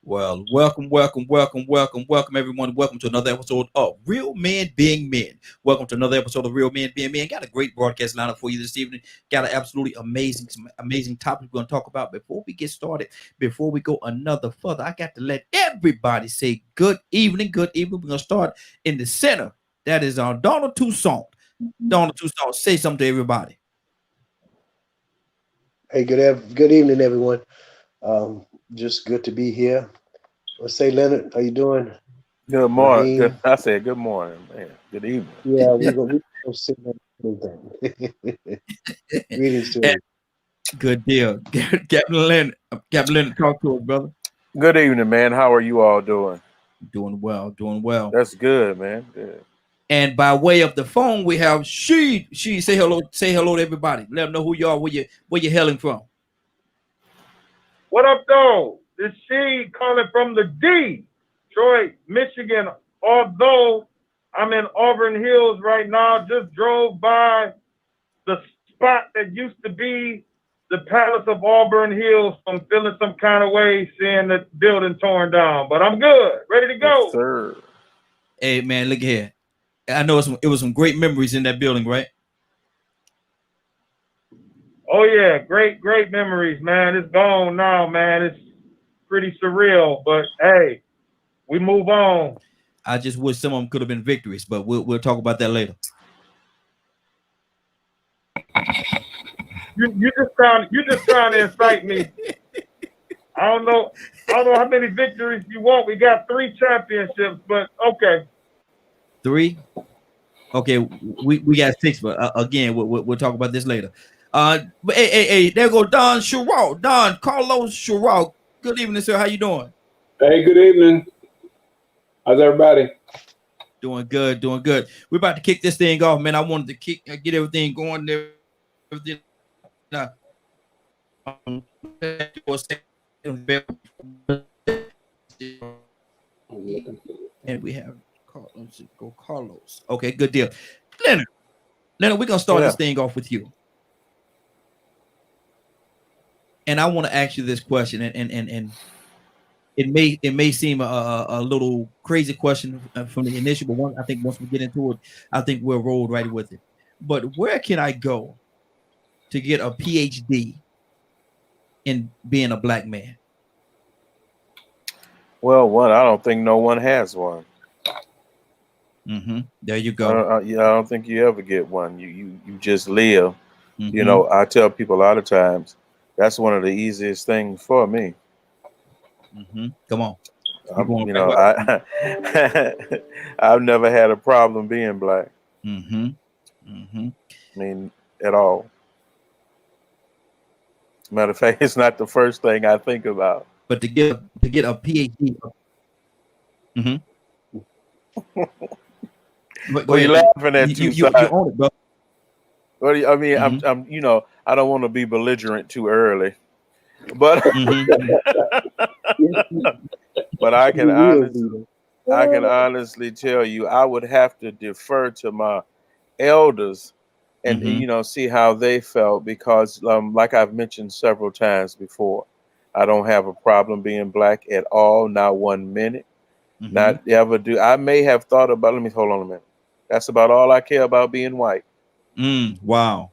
Well, welcome, everyone. Welcome to another episode of Real Men Being Men. Welcome to another episode of Real Men Being Men. Got a great broadcast lineup for you this evening. Got an absolutely amazing topic we're going to talk about. Before we get started, before we go another further, I got to let everybody say good evening. Good evening. We're going to start in the center. That is Donald Toussaint. Donald Toussaint, say something to everybody. Hey, good evening, everyone. Just good to be here. Let's say, Leonard, how you doing? Good morning. Raheem, I said good morning, man. Good evening. yeah, we gonna sit on everything. Greetings to And you. good deal. Captain Leonard, talk to us, brother. Good evening, man. How are you all doing? Doing well, doing well. That's good, man. Good. And by way of the phone, we have she say hello to everybody. Let them know who you are, where you hailing from. What up, though? This she calling from the Detroit, Michigan. Although I'm in Auburn Hills right now, just drove by the spot that used to be the Palace of Auburn Hills. I'm feeling some kind of way seeing the building torn down, but I'm good, ready to go. Yes, sir. Hey man, look here. I know it was some great memories in that building, right? Oh yeah, great memories, man. It's gone now, man. It's pretty surreal, but hey, we move on. I just wish some of them could have been victories, but we'll talk about that later. You just trying to incite me. I don't know how many victories you want. We got 3 championships, but okay. 3. Okay, we got 6, but again, we'll talk about this later. But hey, there go Don Sherrod, Don Carlos Sherrod. Good evening, sir. How you doing? Hey, good evening. How's everybody? Doing good, doing good. We're about to kick this thing off, man. I wanted to get everything going there. Everything. And we have Carlos. Okay, good deal. Leonard, we're gonna start this thing off with you. And I want to ask you this question, and it may seem a little crazy question from the initial, but I think once we get into it, I think we'll roll right with it. But where can I go to get a PhD in being a black man? Well, I don't think no one has one. There you go. I don't think you ever get one. You just live. You Mhm. know, I tell people a lot of times that's one of the easiest things for me. Come on. I've never had a problem being black. I mean, at all. Matter of fact, it's not the first thing I think about. But to get a PhD. What are you laughing at? You own it, bro. What do you, I mean, I'm I don't want to be belligerent too early, but but I can honestly tell you, I would have to defer to my elders and see how they felt, because like I've mentioned several times before, I don't have a problem being black at all, not 1 minute, not ever do. I may have thought about, hold on a minute. That's about all I care about being white. Wow.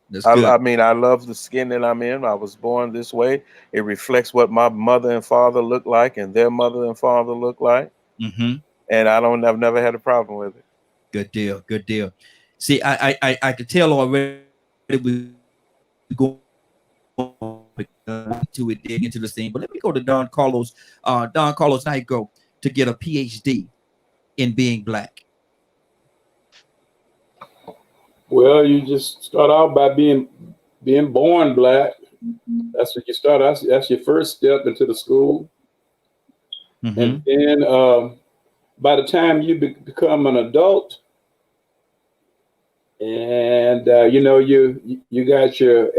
That's good. I mean, I love the skin that I'm in. I was born this way. It reflects what my mother and father look like, and their mother and father look like. And I've never had a problem with it. Good deal. See, I could tell already we go to it, dig into the scene. But let me go to Don Carlos. Don Carlos, now you go to get a PhD in being black. Well, you just start out by being born black. That's what you start. That's your first step into the school. And then by the time you become an adult, and you got your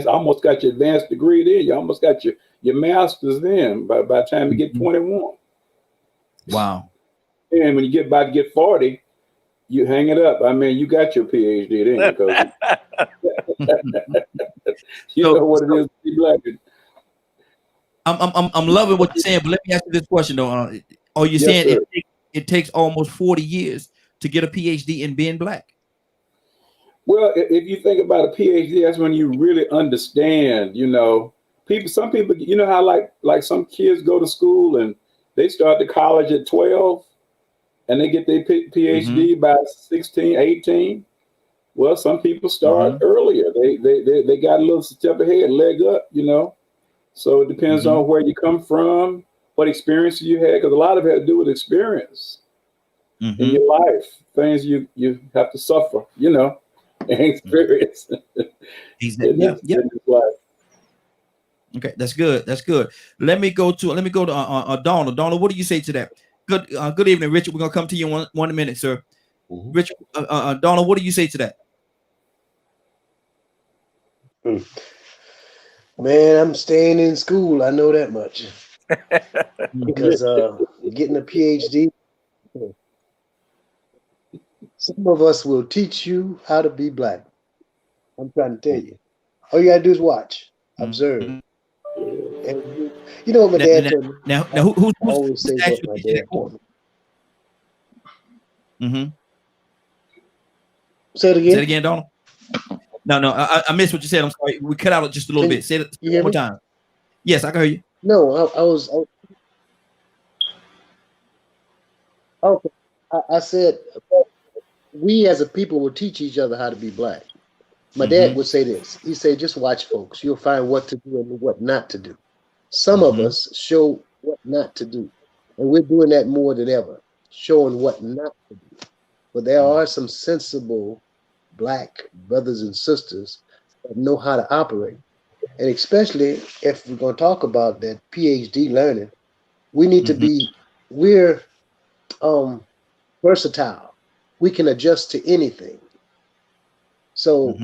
almost got your advanced degree then. You almost got your master's then by the time you get 21. Wow. And when you get about to get 40, you hang it up. I mean, you got your PhD, didn't you? Because you know what it is to be black. I'm loving what you're saying, but let me ask you this question though. Are you Yes, saying sir. it takes almost 40 years to get a PhD in being black? Well, if you think about a PhD, that's when you really understand, you know, some people, you know how like some kids go to school and they start to college at 12 and they get their PhD by 16, 18. Well, some people start earlier. They got a little step ahead, leg up, you know. So it depends on where you come from, what experience you had, because a lot of it had to do with experience in your life, things you have to suffer, you know, and experience. Yeah. Okay, that's good. That's good. Let me go to Donald. Donald, what do you say to that? Good evening, Richard. We're gonna come to you in one minute, sir. Richard, Donald, what do you say to that? Man, I'm staying in school. I know that much. Because getting a PhD, some of us will teach you how to be black. I'm trying to tell you. All you gotta do is watch, observe. And you know what my dad told me? Now who's always say what my dad told me. Say it again. Say it again, Donald. No, I missed what you said. I'm sorry. We cut out just a little bit. Say it one more time. Yes, I can hear you. No, okay. I said we as a people will teach each other how to be black. My dad would say this. He said, just watch folks. You'll find what to do and what not to do. Some of us show what not to do. And we're doing that more than ever, showing what not to do. But there are some sensible black brothers and sisters that know how to operate. And especially if we're going to talk about that PhD learning, we need to be, we're versatile. We can adjust to anything. So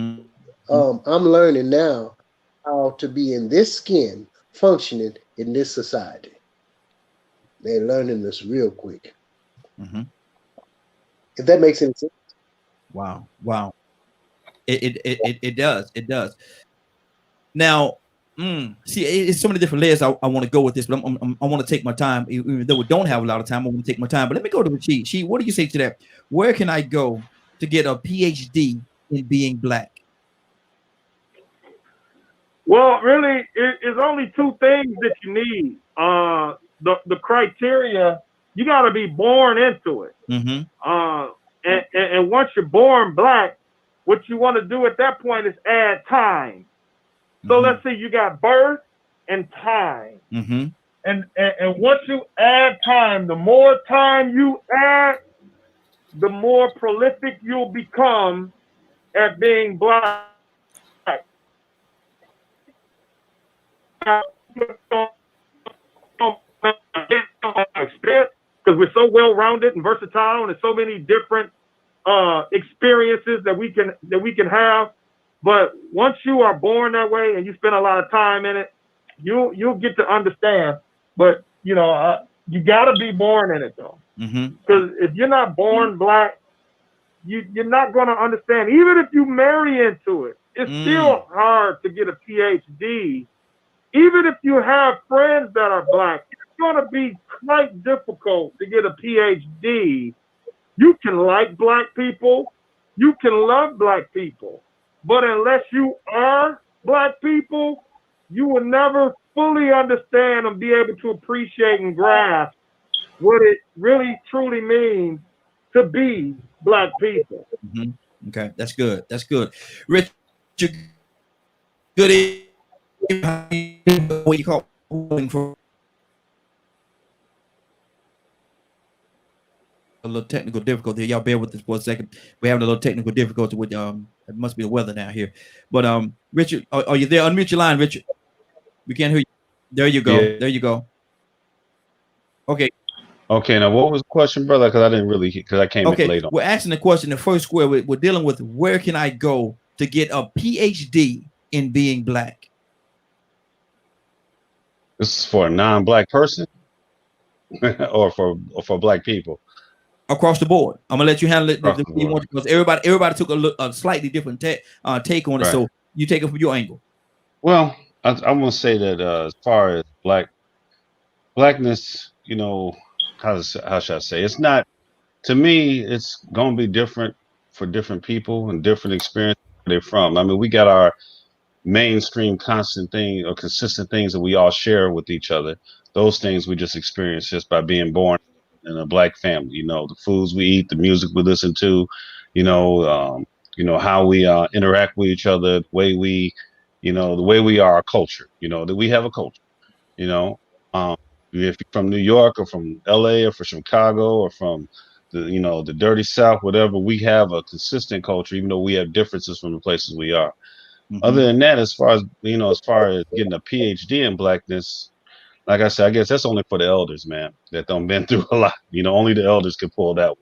I'm learning now how to be in this skin, functioning in this society. They're learning this real quick. If that makes any sense. Wow. It does. Now, see, it's so many different layers I want to go with this, but I want to take my time, even though we don't have a lot of time. I want to take my time, but let me go to Rashid. She, what do you say to that? Where can I go to get a PhD in being black? Well, really, it's only two things that you need. The criteria, you got to be born into it. And once you're born black, what you want to do at that point is add time. So let's say you got birth and time. And once you add time, the more time you add, the more prolific you'll become at being black. Because we're so well-rounded and versatile, and there's so many different experiences that we can have. But once you are born that way and you spend a lot of time in it, you'll get to understand. But you know, you got to be born in it though, because if you're not born black, you're not going to understand. Even if you marry into it, it's still hard to get a PhD. Even if you have friends that are black, it's going to be quite difficult to get a PhD. You can like black people, you can love black people, but unless you are black people, you will never fully understand and be able to appreciate and grasp what it really truly means to be black people. Okay, that's good. That's good. Richard, good evening. What you call for a little technical difficulty. Y'all bear with us for a second. We're having a little technical difficulty with it must be the weather down here. But Richard, are you there? Unmute your line, Richard. We can't hear you. There you go. Yeah. There you go. Okay. Okay, now what was the question, brother? Because I didn't really, because I came in late on. We're asking the question. The first square, we're dealing with where can I go to get a PhD in being black? This is for a non-black person, or for black people. across the board. I'm gonna let you handle it the Across way the you board. want, because everybody took a slightly different take on it. Right. So you take it from your angle. Well, I'm gonna say that as far as blackness, how should I say? It's not, to me. It's gonna be different for different people and different experiences where they're from. I mean, we got our mainstream constant thing or consistent things that we all share with each other. Those things we just experience just by being born in a black family. The foods we eat, the music we listen to, how we interact with each other, the way we are, our culture. That we have a culture. You know, um, if you're from New York or from LA or from Chicago or from the dirty South, whatever, we have a consistent culture, even though we have differences from the places we are. Other than that, as far as getting a PhD in blackness, like I said, I guess that's only for the elders, man, that don't been through a lot. Only the elders can pull that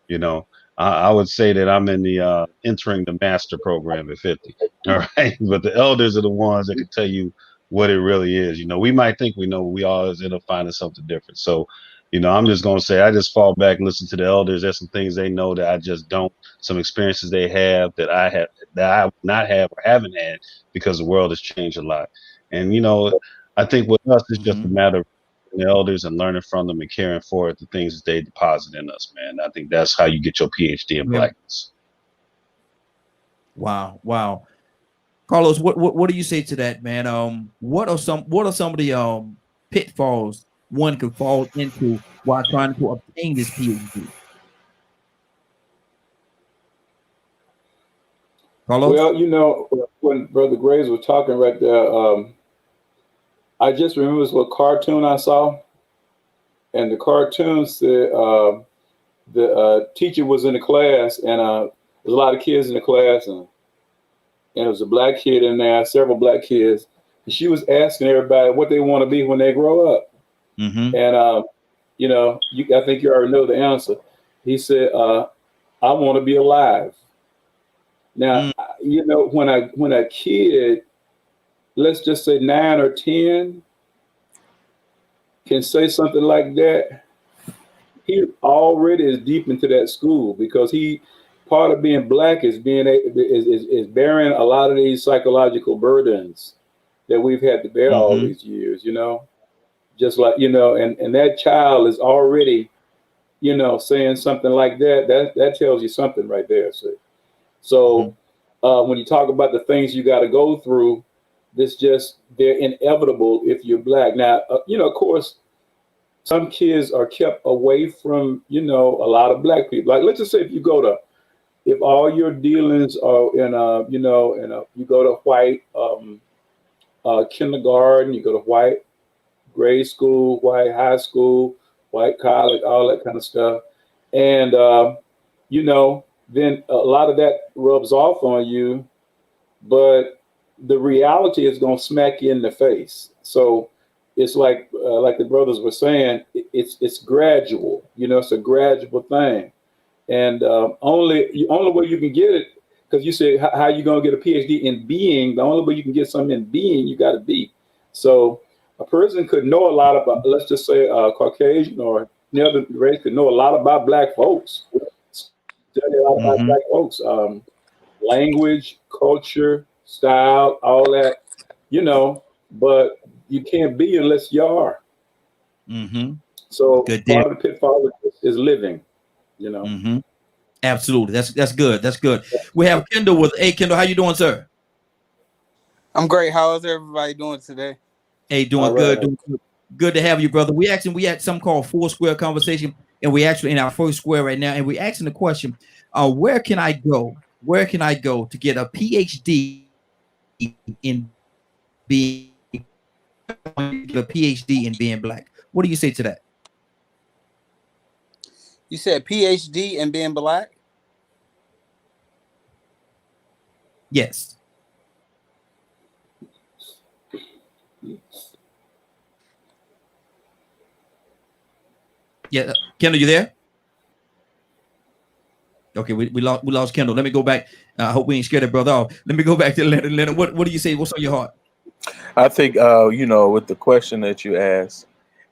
one. I would say that I'm in the entering the master program at 50. All right. But the elders are the ones that can tell you what it really is. We might think we know, we always end up finding something different. So, I'm just going to say, I just fall back and listen to the elders. There's some things they know that I just don't, some experiences they have that I would not have or haven't had, because the world has changed a lot. And, I think with us, it's just a matter of the elders and learning from them and carrying forward the things that they deposit in us, man. I think that's how you get your PhD in blackness. Wow. Carlos, what do you say to that, man? What are some of the pitfalls one could fall into while trying to obtain this PhD? Carlos? Well, when Brother Graves was talking right there, I just remember this little cartoon I saw, and the cartoon said the teacher was in the class, and there's a lot of kids in the class, and there was a black kid in there, several black kids, and she was asking everybody what they want to be when they grow up. And I think you already know the answer. He said, "I want to be alive." Now, when a kid, let's just say 9 or 10, can say something like that, he already is deep into that school, because part of being black is is bearing a lot of these psychological burdens that we've had to bear all these years, just like, and that child is already, saying something like that tells you something right there. So when you talk about the things you got to go through, they're inevitable if you're black. Now, of course, some kids are kept away from, a lot of black people. Like, let's just say if all your dealings are you go to white kindergarten, you go to white grade school, white high school, white college, all that kind of stuff. And, then a lot of that rubs off on you, but the reality is going to smack you in the face. So it's like the brothers were saying, it's gradual, it's a gradual thing. And only way you can get it, because you say, how you going to get a PhD in being? The only way you can get something in being, you got to be. So a person could know a lot about, let's just say Caucasian or the other race could know a lot about black folks, study a lot about black folks, language, culture, style, all that, but you can't be unless you are. So part of the pitfall is living, Absolutely. That's good. That's good. We have Kendall with, hey, Kendall, how you doing, sir? I'm great. How is everybody doing today? Hey, doing good. Doing good. Good to have you, brother. We had something called Four Square Conversation, and we actually in our first square right now, and we asking the question, where can I go? Where can I go to get a PhD in being black? What do you say to that? You said PhD in being black? Yes. Yeah, Kendall, you there? Okay, we lost Kendall. Let me go back. I hope we ain't scared that brother off. Let me go back to Leonard. Leonard, what do you say? What's on your heart? I think with the question that you asked,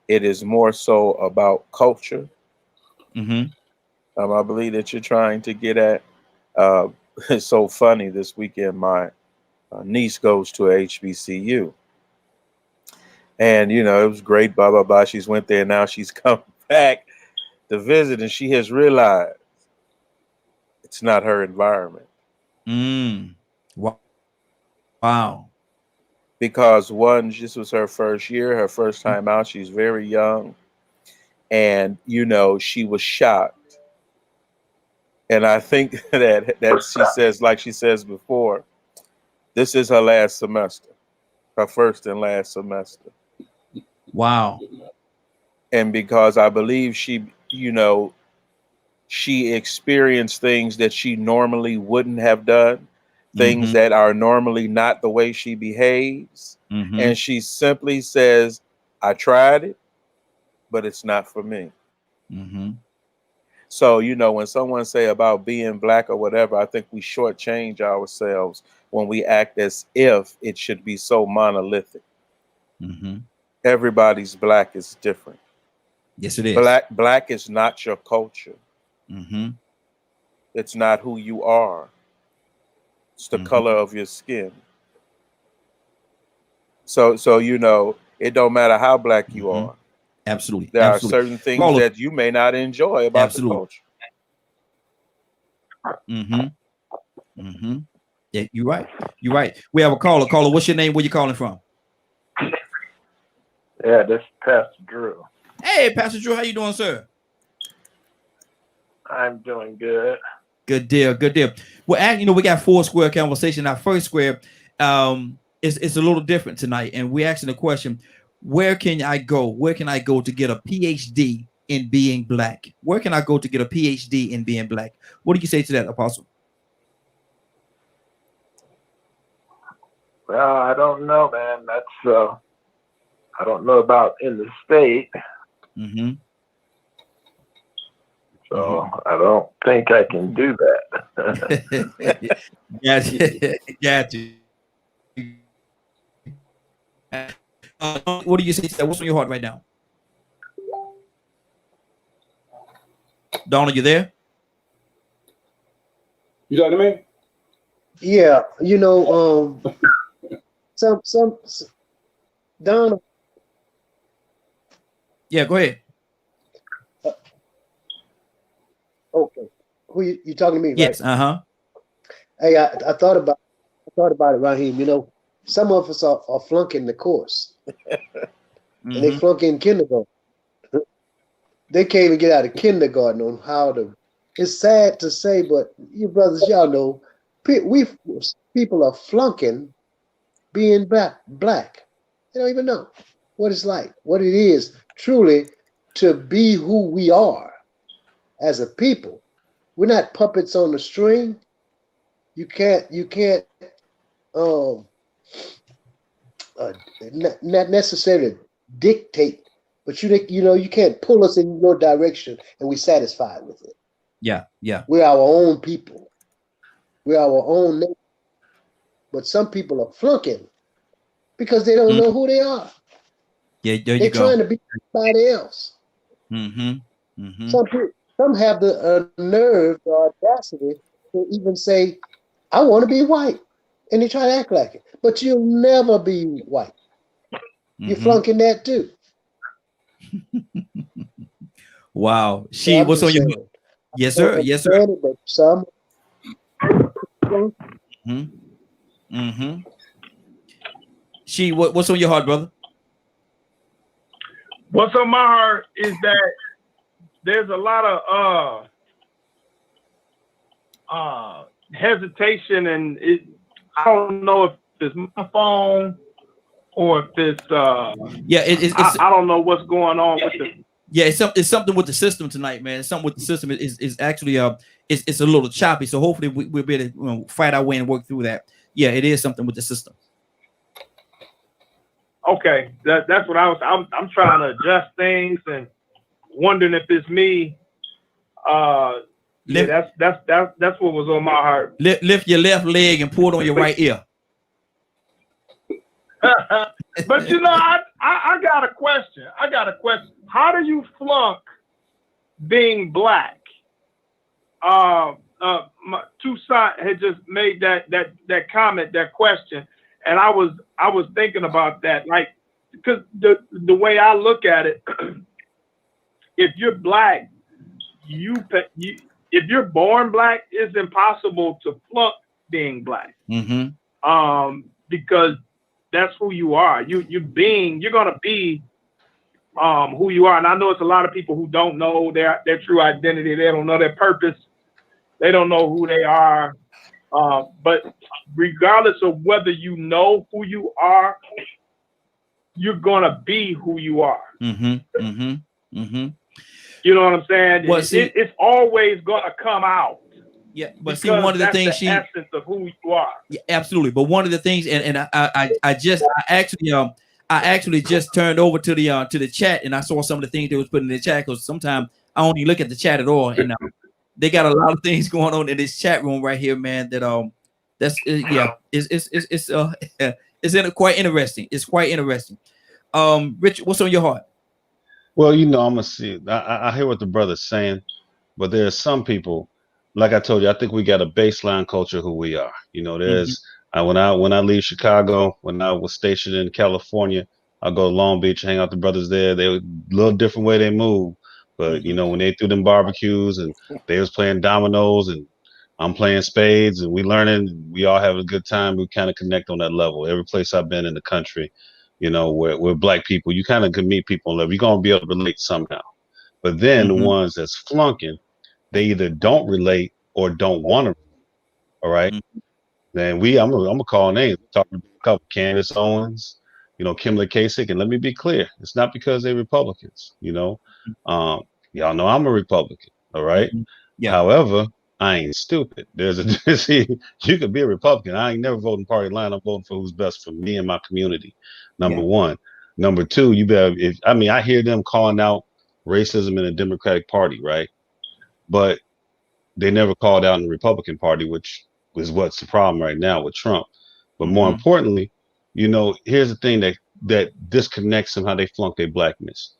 it is more so about culture. I believe that you're trying to get at. It's so funny. This weekend, my niece goes to a HBCU, and it was great. Blah blah blah. She's went there. Now she's come back to visit, and she has realized it's not her environment. Wow. Because one, this was her first year, her first time out. She's very young, and she was shocked. And I think that she says, like she says before, this is her last semester, her first and last semester. Wow. And because I believe she experienced things that she normally wouldn't have done, things that are normally not the way she behaves. And she simply says, I tried it, but it's not for me. So, when someone say about being Black or whatever, I think we shortchange ourselves when we act as if it should be so monolithic. Everybody's Black is different. Yes, it is. Black is not your culture. It's not who you are. It's the color of your skin. So it don't matter how Black you are. Absolutely. There are certain things that you may not enjoy about the culture. Yeah, you're right. You're right. We have a caller. Caller, what's your name? Where you calling from? Yeah, this is Pastor Drew. Hey, Pastor Drew, how you doing, sir? I'm doing good. Good deal. Good deal. Well, we got 4 square conversation. Our first square is a little different tonight, and we're asking the question: where can I go? Where can I go to get a PhD in being Black? Where can I go to get a PhD in being Black? What do you say to that, Apostle? Well, I don't know, man. That's I don't know about in the state. So I don't think I can do that. Gotcha. What do you say to that? What's on your heart right now? Donna, you there? You talking to me? Yeah, some Donna. Yeah, go ahead. Okay, who you talking to me? Yes. Right? Hey, I thought about it, Raheem. Some of us are flunking the course, and they flunk in kindergarten. They can't even get out of kindergarten on how to. It's sad to say, but you brothers, y'all know, people are flunking being black. They don't even know what it's like, what it is truly to be who we are as a people. We're not puppets on the string. You can't not necessarily dictate, but you can't pull us in your direction and we satisfied with it. Yeah. We're our own people. We're our own nation. But some people are flunking because they don't know who they are. Yeah, there They're you go. trying to be somebody else. Some have the nerve, the audacity to even say, I want to be white. And they try to act like it. But you'll never be white. You're flunking that too. Wow. What's on your heart? Yes, sir. Yes, sir. But some. What's on your heart, brother? What's on my heart is that there's a lot of hesitation, and I don't know if it's my phone or if it's I don't know what's going on with it. Yeah, it's something with the system tonight, man. Something with the system is actually it's a little choppy. So hopefully we'll be able to fight our way and work through that. Yeah, it is something with the system. Okay, that's what I'm trying to adjust things and wondering if it's me. That's what was on my heart. Lift your left leg and pull it on your right ear. But I got a question. How do you flunk being black? Toussaint had just made that comment, that question, and I was thinking about that, like, because the way I look at it, if you're black, if you're born black, it's impossible to flunk being black. Because that's who you are. You're gonna be who you are. And I know it's a lot of people who don't know their true identity. They don't know their purpose. They don't know who they are. But regardless of whether you know who you are, you're gonna be who you are. You know what I'm saying? Well, it's always gonna come out. Yeah, but see, one of the things the essence of who you are. Yeah, absolutely. But one of the things, and I actually just turned over to the chat, and I saw some of the things they was putting in the chat, because sometimes I don't even look at the chat at all, and they got a lot of things going on in this chat room right here, man. It's quite interesting. It's quite interesting. Richard, what's on your heart? Well, I'm gonna see. I hear what the brother's saying, but there are some people. Like I told you, I think we got a baseline culture who we are. There's when I leave Chicago, when I was stationed in California, I'll go to Long Beach, hang out with the brothers there. They were a little different way they move, but when they threw them barbecues and they was playing dominoes and I'm playing spades and we learning, we all have a good time. We kind of connect on that level. Every place I've been in the country, where black people, you kind of can meet people on level. You're gonna be able to relate somehow. But then the ones that's flunking, they either don't relate or don't want to. All right. Then I'm gonna call names. Talk to a couple, Candace Owens, Kimberly Kasich, and let me be clear, it's not because they're Republicans. Y'all know I'm a Republican. All right. Yeah. However, I ain't stupid. You could be a Republican. I ain't never voting party line. I'm voting for who's best for me and my community. Number one. Number two, you better. I hear them calling out racism in the Democratic Party, right? But they never called out in the Republican Party, which is what's the problem right now with Trump. But more importantly, here's the thing that disconnects them, how they flunk their blackness.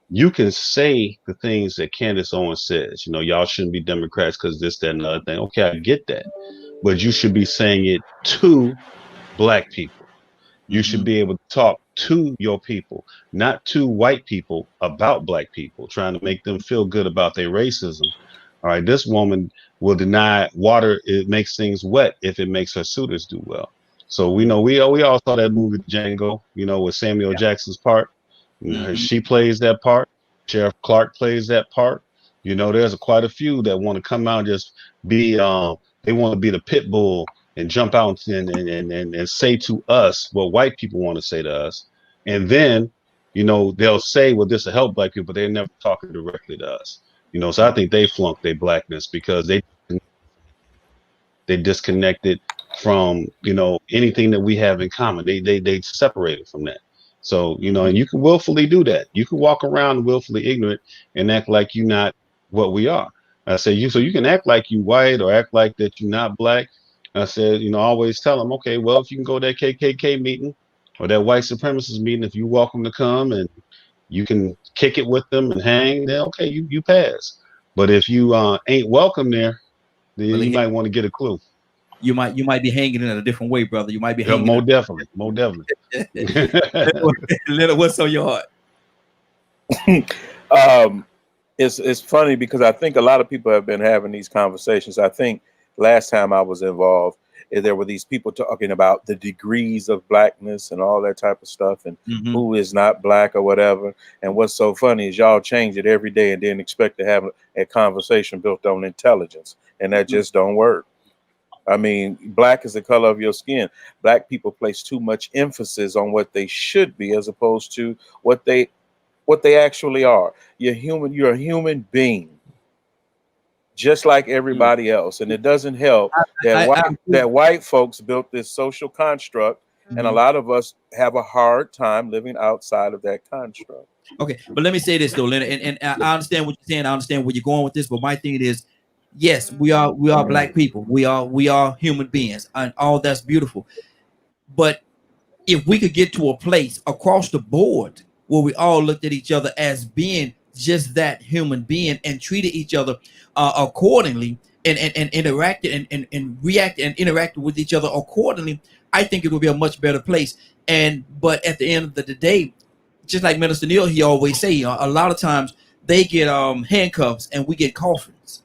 You can say the things that Candace Owens says, y'all shouldn't be Democrats because this, that, and the other thing. Okay, I get that. But you should be saying it to black people. You should be able to talk to your people, not to white people about black people, trying to make them feel good about their racism. All right, this woman will deny water. It makes things wet if it makes her suitors do well. So we all saw that movie Django, with Samuel Jackson's part. She plays that part. Sheriff Clark plays that part. There's quite a few that want to come out and just be. They want to be the pit bull and jump out and say to us what white people want to say to us, and then they'll say, well, this will help black people, but they're never talking directly to us. So I think they flunked their blackness because they disconnected from anything that we have in common. They separated from that. So and you can willfully do that. You can walk around willfully ignorant and act like you're not what we are. I say so you can act like you white or act like that you're not black. I said, I always tell them, okay, well, if you can go to that KKK meeting or that white supremacist meeting, if you're welcome to come and you can kick it with them and hang, then okay, you pass. But if you ain't welcome there, then you might want to get a clue. You might be hanging in a different way, brother. You might be hanging. More definitely. Leonard, what's on your heart? It's funny because I think a lot of people have been having these conversations. I think last time I was involved, there were these people talking about the degrees of blackness and all that type of stuff, and who is not black or whatever. And what's so funny is y'all change it every day and then expect to have a conversation built on intelligence, and that just don't work. I mean, black is the color of your skin. Black people place too much emphasis on what they should be as opposed to what they actually are. You're human. You're a human being, just like everybody else. And it doesn't help that white folks built this social construct, and a lot of us have a hard time living outside of that construct. Okay, but let me say this though, Leonard, and I understand what you're saying. I understand where you're going with this, but my thing is, yes, we are black people. We are human beings, and all that's beautiful. But if we could get to a place across the board where we all looked at each other as being just that human being and treated each other accordingly, and interacted and reacted and interacted with each other accordingly, I think it will be a much better place. But at the end of the day, just like Minister Neal, he always say, a lot of times they get handcuffs and we get coffins.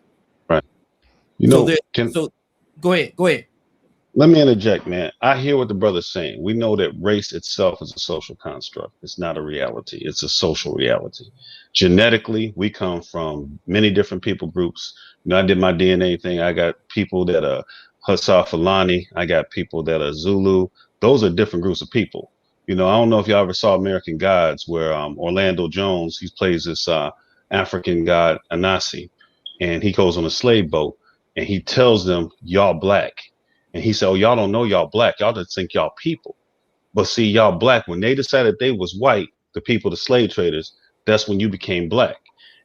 Right. So go ahead. Let me interject, man. I hear what the brother's saying. We know that race itself is a social construct. It's not a reality. It's a social reality. Genetically, we come from many different people groups. I did my DNA thing. I got people that are Hausa Fulani. I got people that are Zulu. Those are different groups of people. I don't know if y'all ever saw American Gods, where Orlando Jones, he plays this African god Anansi, and he goes on a slave boat and he tells them, y'all black. And he said, oh, y'all don't know y'all black. Y'all just think y'all people. But see, y'all black, when they decided they was white, the people, the slave traders, that's when you became black.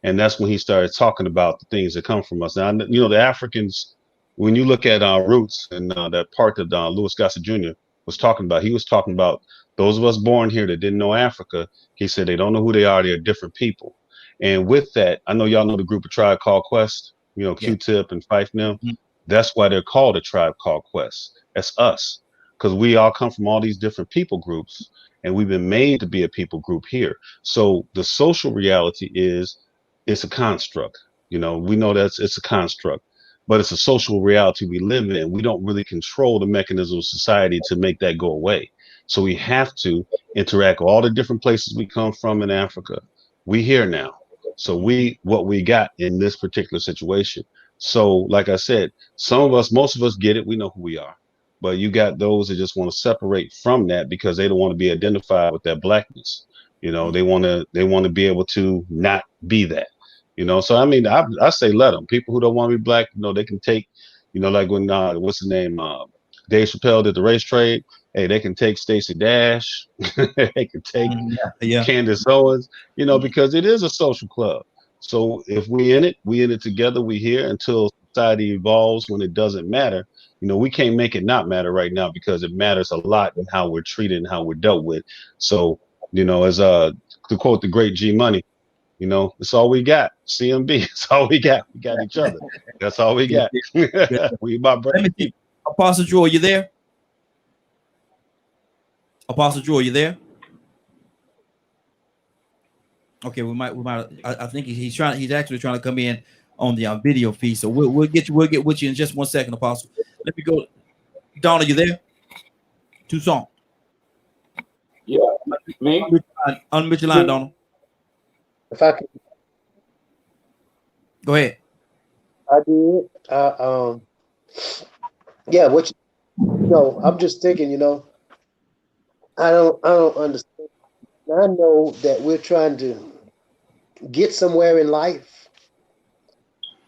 And that's when he started talking about the things that come from us. Now, the Africans, when you look at Roots and that part that Louis Gossett Jr. was talking about, he was talking about those of us born here that didn't know Africa. He said they don't know who they are. They're different people. And with that, I know y'all know the group of Tribe Called Quest, Q-Tip and Phife now. Mm-hmm. That's why they're called a Tribe Called Quest. That's us, because we all come from all these different people groups, and we've been made to be a people group here. So the social reality is, it's a construct. We know it's a construct, but it's a social reality we live in. We don't really control the mechanism of society to make that go away. So we have to interact with all the different places we come from in Africa. We here now. So what we got in this particular situation. So, like I said, most of us get it. We know who we are, but you got those that just want to separate from that because they don't want to be identified with that blackness. They want to be able to not be that. So I mean, I say let them. People who don't want to be black, they can take. Like when what's his name, Dave Chappelle did the race trade. Hey, they can take Stacey Dash. They can take Candace Owens. Because it is a social club. So if we in it together, we here until society evolves when it doesn't matter. We can't make it not matter right now because it matters a lot in how we're treated and how we're dealt with. So, as to quote the great G Money, it's all we got. CMB, it's all we got. We got each other. That's all we got. We about brother. Apostle Joe, are you there? Apostle Joe, are you there? Okay, we might. I think he's actually trying to come in on the video feed. So we'll get with you in just 1 second, Apostle. Let me go. Donna, you there? Tucson. Yeah, me. Unmute your line, Donna. If I can, go ahead. I did. Yeah. I'm just thinking. I don't understand. I know that we're trying to get somewhere in life,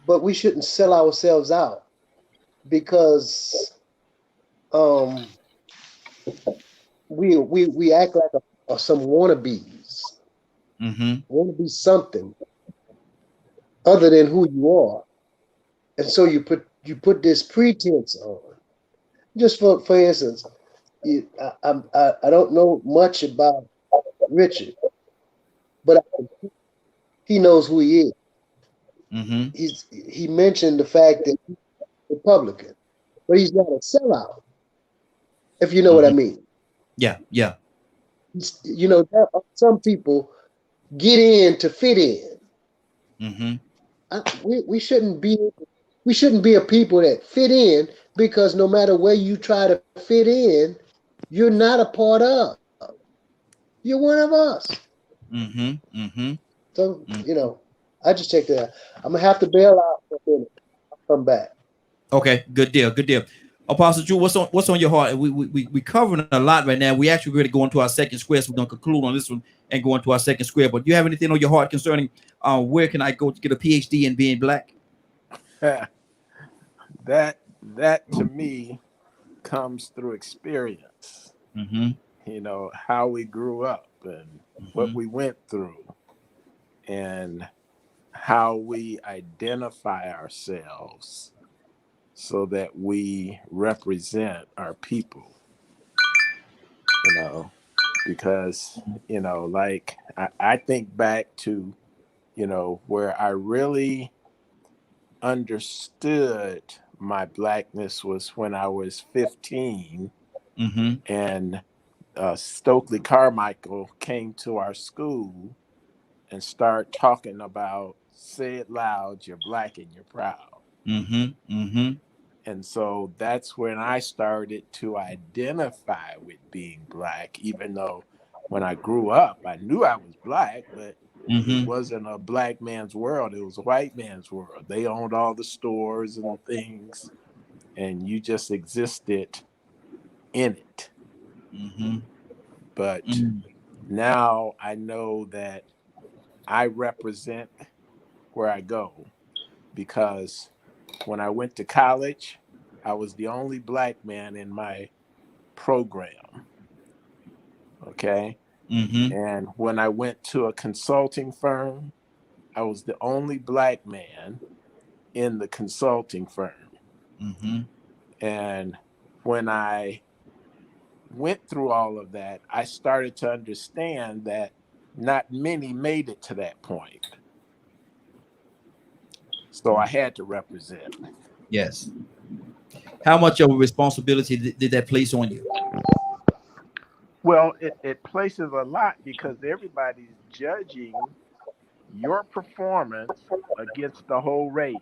but we shouldn't sell ourselves out because we act like some wannabes. Mm-hmm. Want to be something other than who you are, and so you put this pretense on. Just for instance, I don't know much about Richard, but he knows who he is. Mm-hmm. He mentioned the fact that he's a Republican, but he's not a sellout, if you know what I mean. Yeah. There are some people get in to fit in. Mm-hmm. We shouldn't be a people that fit in, because no matter where you try to fit in, you're not a part of. You're one of us. Mm-hmm. Mm-hmm. So, I just checked that out. I'm gonna have to bail out for a minute. I'll come back. Okay, good deal. Apostle Drew, what's on your heart? We covering a lot right now. We actually ready to go into our second square, so we're gonna conclude on this one and go into our second square. But do you have anything on your heart concerning where can I go to get a PhD in being black? That to me comes through experience. Mm-hmm. How we grew up and what we went through and how we identify ourselves so that we represent our people, because, like I think back to, where I really understood my blackness was when I was 15, and Stokely Carmichael came to our school and started talking about, say it loud, you're black and you're proud. And so that's when I started to identify with being black, even though when I grew up, I knew I was black, but it wasn't a black man's world. It was a white man's world. They owned all the stores and things, and you just existed in it. But now I know that I represent where I go, because when I went to college, I was the only black man in my program. Okay. And when I went to a consulting firm, I was the only black man in the consulting firm. And when I went through all of that, I started to understand that not many made it to that point. So I had to represent. Yes. How much of a responsibility did that place on you? Well, it places a lot, because everybody's judging your performance against the whole race.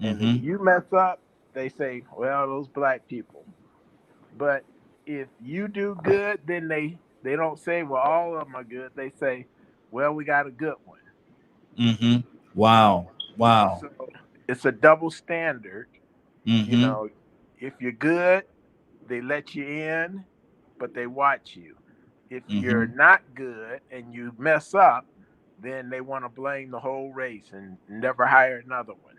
And if you mess up, they say, well, those black people. But if you do good, then they don't say, well, all of them are good. They say, well, we got a good one. Wow. So it's a double standard. You know, if you're good, they let you in, but they watch you. If you're not good and you mess up, then they want to blame the whole race and never hire another one.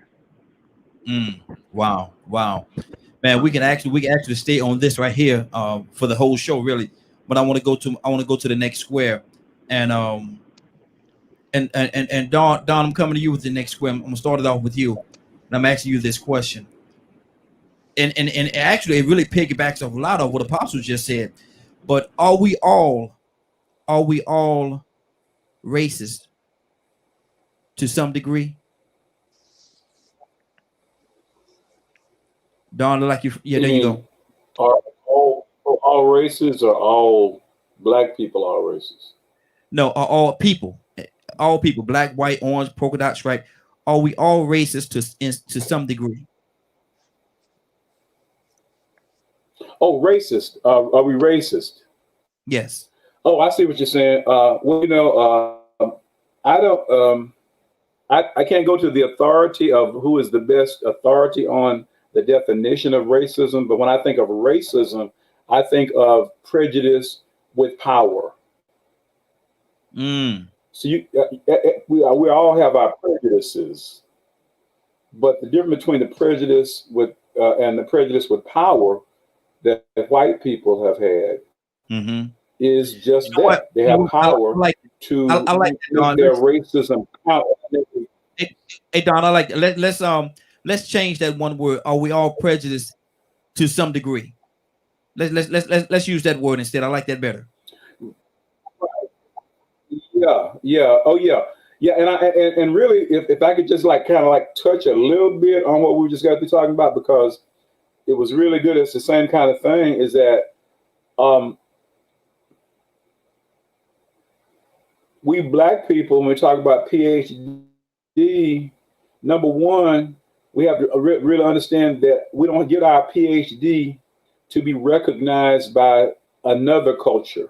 Wow. Man, we can actually stay on this right here for the whole show, really. But I want to go to the next square, and Don, I'm coming to you with the next square. I'm gonna start it off with you, and I'm asking you this question. And actually, it really piggybacks off a lot of what Apostle just said. But are we all racist to some degree? Don, like you, yeah, there you go. Are all races, or all black people are racist? No, are all people, black, white, orange, polka dot stripe. Are we all racist to some degree? Oh, racist. Are we racist? Yes. Oh, I see what you're saying. Well, you know, I don't. I can't go to the authority of who is the best authority on the definition of racism. But when I think of racism, I think of prejudice with power. So we all have our prejudices, but the difference between the prejudice with and the prejudice with power that white people have had is just that they have power to make their racism count. Hey Don, I like that. Let's change that one word. Are we all prejudiced to some degree? Let's use that word instead. I like that better. Yeah. Oh yeah. And really, if I could just kind of touch a little bit on what we just got to be talking about, because it was really good. It's the same kind of thing. Is that we black people, when we talk about PhD, number one, we have to really understand that we don't get our PhD to be recognized by another culture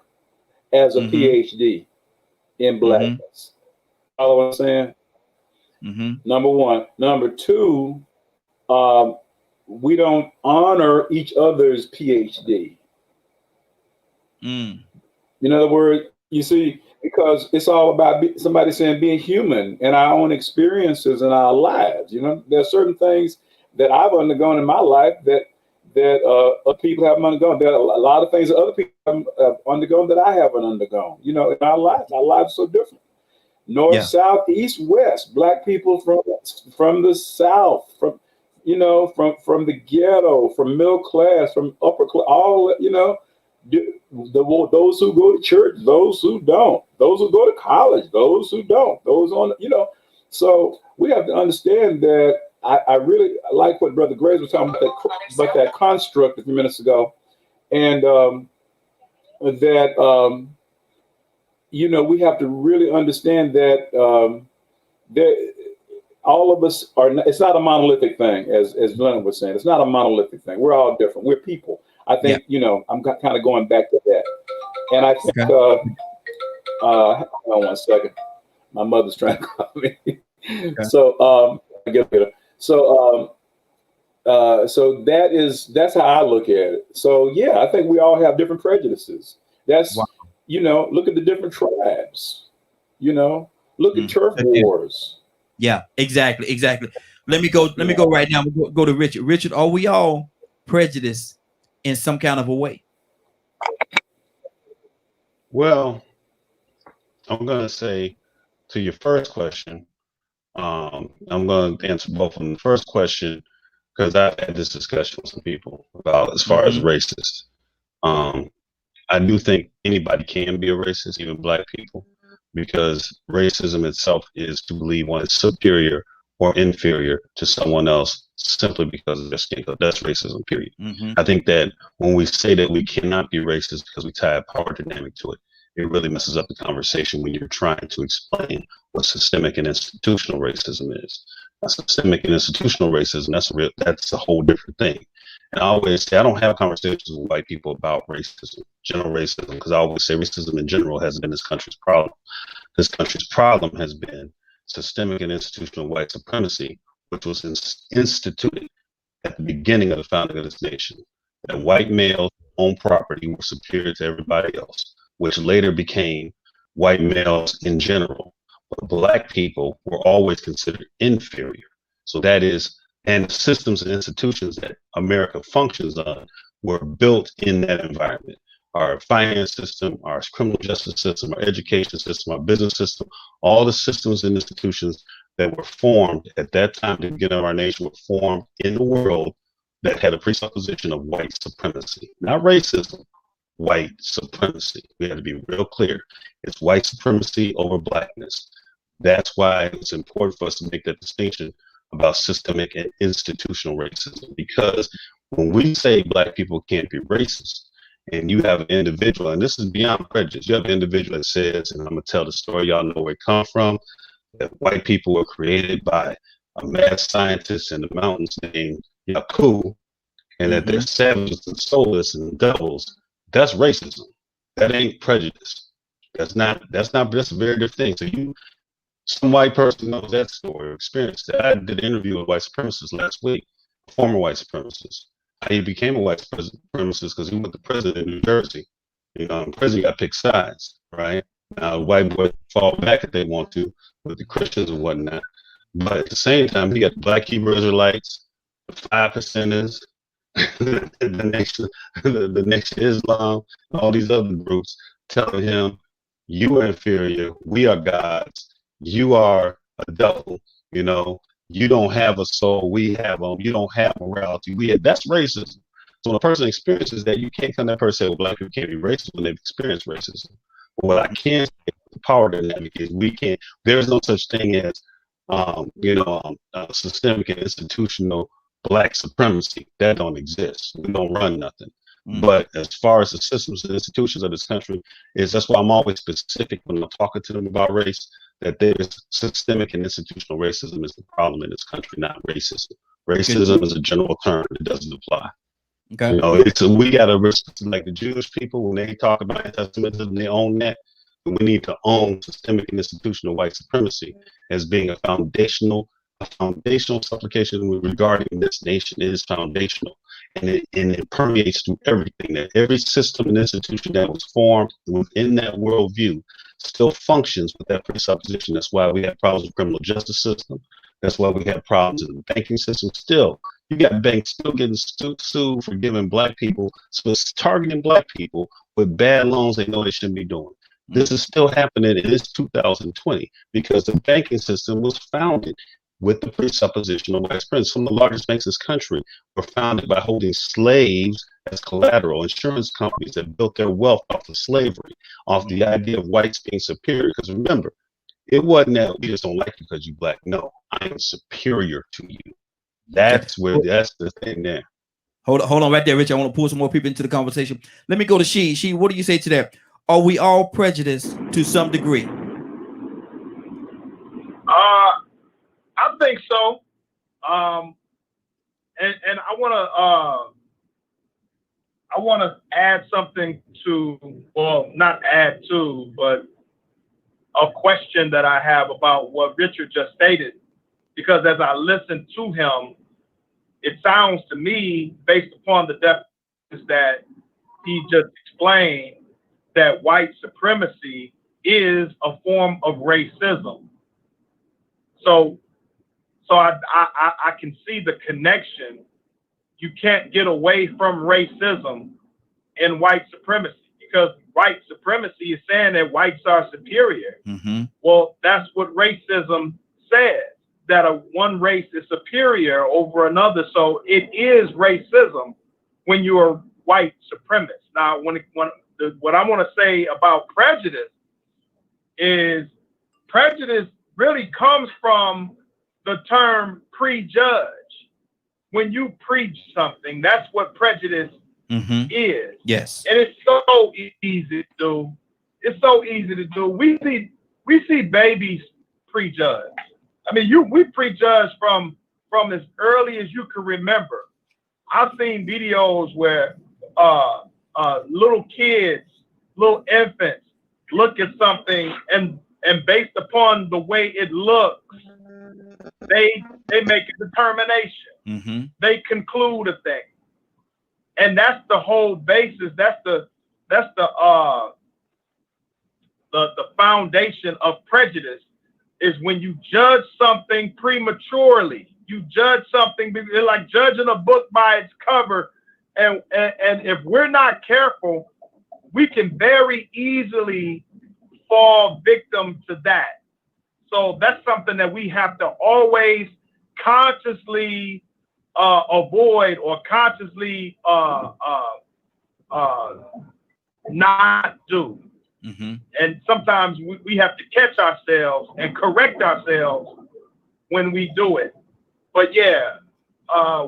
as a PhD in blackness. Follow what I'm saying? Number one. Number two, we don't honor each other's PhD. In other words, you see, because it's all about somebody saying being human and our own experiences in our lives. You know, there are certain things that I've undergone in my life that other people haven't undergone. There are a lot of things that other people have undergone that I haven't undergone. You know, in our lives are so different. North, south, east, west. Black people from the south, from the ghetto, from middle class, from upper class, all those who go to church, those who don't, those who go to college, those who don't, those on, So we have to understand that I really like what Brother Graves was talking about that construct a few minutes ago, and that we have to really understand that all of us are. It's not a monolithic thing, as Glenn was saying. It's not a monolithic thing. We're all different. We're people. I think I'm kind of going back to that, and I think. Hold on 1 second. My mother's trying to call me. Okay. So I get it. So that's how I look at it. So yeah, I think we all have different prejudices. That's look at the different tribes. Look at turf wars. Yeah, exactly. Let me go right now. We'll go to Richard. Richard, are we all prejudiced in some kind of a way? Well, I'm gonna say to your first question, I'm going to answer both of them. The first question, because I've had this discussion with some people about as far as racist. I do think anybody can be a racist, even Black people, because racism itself is to believe one is superior or inferior to someone else simply because of their skin color. That's racism, period. I think that when we say that we cannot be racist because we tie a power dynamic to it, it really messes up the conversation when you're trying to explain what systemic and institutional racism is. Systemic and institutional racism, that's a whole different thing. And I always say I don't have conversations with white people about racism, general racism, because I always say racism in general hasn't been this country's problem. This country's problem has been systemic and institutional white supremacy, which was instituted at the beginning of the founding of this nation. That white males own property were superior to everybody else, which later became white males in general. But Black people were always considered inferior. So that is, and the systems and institutions that America functions on were built in that environment. Our finance system, our criminal justice system, our education system, our business system, all the systems and institutions that were formed at that time, the beginning of our nation, were formed in the world that had a presupposition of white supremacy, not racism. White supremacy. We have to be real clear. It's white supremacy over Blackness. That's why it's important for us to make that distinction about systemic and institutional racism. Because when we say Black people can't be racist, and you have an individual, and this is beyond prejudice, you have an individual that says, and I'm going to tell the story, y'all know where it comes from, that white people were created by a mad scientist in the mountains named Yaku, and that they're savages and soulless and devils. That's racism. That ain't prejudice. That's a very different thing. So some white person knows that story or experienced that. I did an interview with white supremacists last week, a former white supremacist. He became a white supremacist because he went to prison in New Jersey. In prison, you got to pick sides, right? Now, white boys fall back if they want to with the Christians and whatnot. But at the same time, he got the Black Hebrew Israelites, the 5%ers, the next Islam, all these other groups telling him, you are inferior, we are gods, you are a devil, you don't have a soul, we have them, you don't have morality, that's racism. So when a person experiences that, you can't come to that person and say, well, Black people can't be racist when they've experienced racism. But what I can say, the power dynamic is there's no such thing as systemic and institutional Black supremacy. That don't exist. We don't run nothing. But as far as the systems and institutions of this country that's why I'm always specific when I'm talking to them about race, that there is systemic and institutional racism is the problem in this country, not racism. Racism is a general term. It doesn't apply. Okay. We got to respect, like the Jewish people, when they talk about anti-Semitism, they own that. We need to own systemic and institutional white supremacy as being a foundational supplication regarding this nation. It is foundational, and it permeates through everything. That every system and institution that was formed within that worldview still functions with that presupposition. That's why we have problems with the criminal justice system. That's why we have problems in the banking system. Still, you got banks still getting sued for giving Black people, so it's targeting Black people with bad loans they know they shouldn't be doing. This is still happening in this 2020 because the banking system was founded with the presupposition of white supremacy. Some of the largest banks in this country were founded by holding slaves as collateral, insurance companies that built their wealth off of slavery, off the idea of whites being superior. Because remember, It wasn't that we just don't like you because you black. No, I am superior to you. That's the thing there. Hold on right there, Rich. I want to pull some more people into the conversation. Let me go to She. She, what do you say to that? Are we all prejudiced to some degree? I think so. And I want to add something to, well, not add to, but a question that I have about what Richard just stated, because as I listen to him, it sounds to me, based upon the definitions that he just explained, that white supremacy is a form of racism. So I can see the connection. You can't get away from racism and white supremacy, because white supremacy is saying that whites are superior. Mm-hmm. Well, that's what racism says, that one race is superior over another. So it is racism when you're a white supremacist. Now, what I want to say about prejudice is prejudice really comes from the term prejudge. When you preach something, that's what prejudice is. Yes. And it's so easy to do. It's so easy to do. We see babies prejudge. I mean, we prejudge from as early as you can remember. I've seen videos where little kids, little infants, look at something and based upon the way it looks, they make a determination. Mm-hmm. They conclude a thing, and that's the whole basis. That's the foundation of prejudice, is when you judge something prematurely. You judge something like judging a book by its cover, and if we're not careful, we can very easily fall victim to that. So that's something that we have to always consciously avoid, or consciously not do. Mm-hmm. And sometimes we have to catch ourselves and correct ourselves when we do it. But yeah,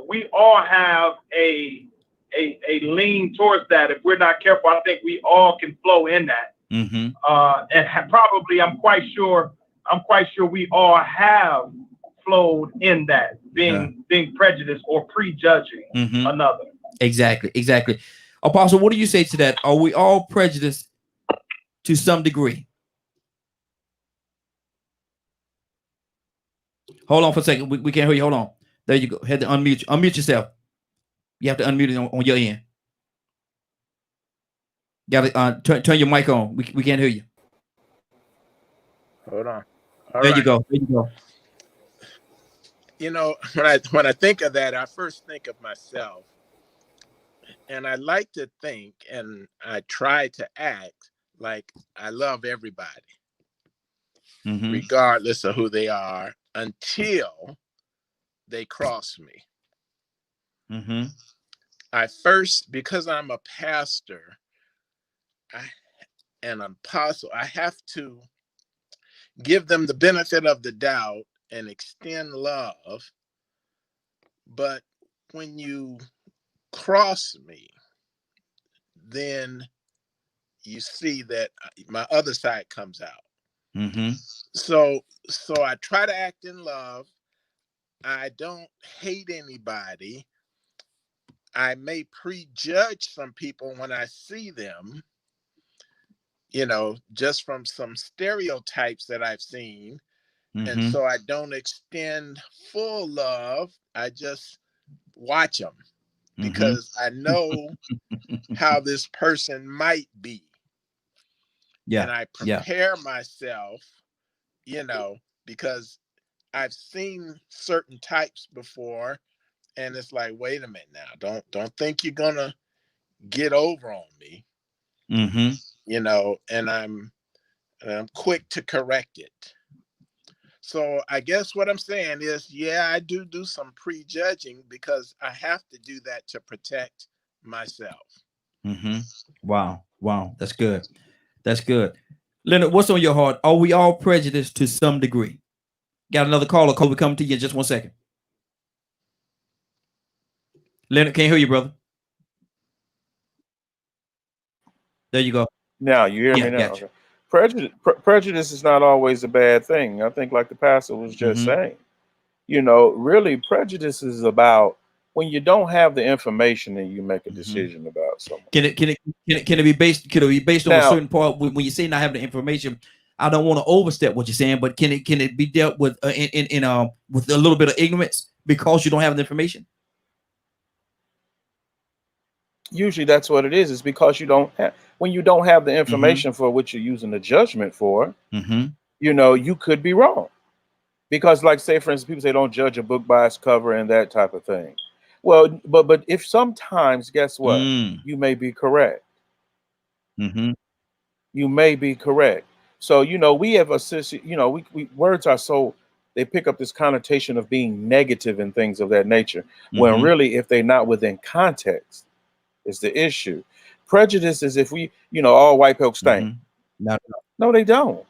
we all have a lean towards that. If we're not careful, I think we all can flow in that. Mm-hmm. And probably, I'm quite sure we all have flowed in that, being prejudiced or prejudging another. Exactly. Apostle, what do you say to that? Are we all prejudiced to some degree? Hold on for a second. We can't hear you. Hold on. There you go. Had to unmute. Unmute yourself. You have to unmute it on your end. You got to turn your mic on. We can't hear you. Hold on. There you go. You know, when I think of that, I first think of myself, and I like to think, and I try to act like I love everybody, regardless of who they are, until they cross me. Mm-hmm. I first, because I'm a pastor and an apostle, I have to give them the benefit of the doubt and extend love. But when you cross me, then you see that my other side comes out. Mm-hmm. So I try to act in love. I don't hate anybody. I may prejudge some people when I see them, you know, just from some stereotypes that I've seen. And so I don't extend full love. I just watch them because I know how this person might be. Yeah. And I prepare myself, you know, because I've seen certain types before, and it's like, wait a minute now, don't think you're gonna get over on me. You know, and I'm quick to correct it. So I guess what I'm saying is, yeah, I do some prejudging because I have to do that to protect myself. Wow. That's good. Leonard, what's on your heart? Are we all prejudiced to some degree? Got another caller. We're coming to you in just 1 second. Leonard, can't hear you, brother. There you go. Now you hear me now. Gotcha. Okay. Prejudice is not always a bad thing. I think, like the pastor was just saying, you know, really prejudice is about when you don't have the information and you make a decision about someone. Can it be based? Could it be based on a certain part? When you say not having the information, I don't want to overstep what you're saying, but can it be dealt with with a little bit of ignorance because you don't have the information? Usually that's what it is. It's because you don't have, when you don't have the information for what you're using the judgment for, you know, you could be wrong. Because, like, say, for instance, people say don't judge a book by its cover and that type of thing. Well, but if sometimes, guess what? You may be correct. You may be correct. So, you know, we have you know, we words are so, they pick up this connotation of being negative and things of that nature, when really, if they're not within context, is the issue. Prejudice is if we, you know, all white folks stink. No, they don't.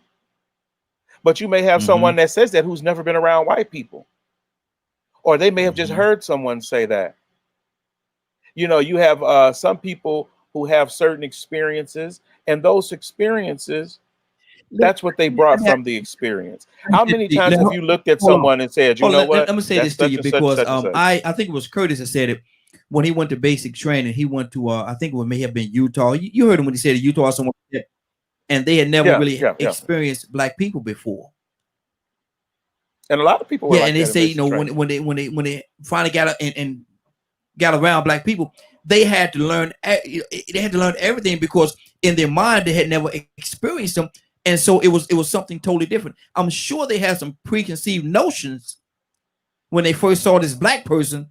But you may have someone that says that who's never been around white people, or they may have just heard someone say that. You know, you have some people who have certain experiences, and those experiences, that's what they brought from the experience. How many times have you looked at someone and said, you know what? I'm gonna say this to you because I think it was Curtis that said it when he went to basic training. He went to I think it may have been Utah. You heard him when he said Utah someone, and they had never really experienced black people before. And a lot of people were and they say, you know, when they finally got and got around black people, they had to learn everything because in their mind they had never experienced them, and so it was something totally different. I'm sure they had some preconceived notions when they first saw this black person,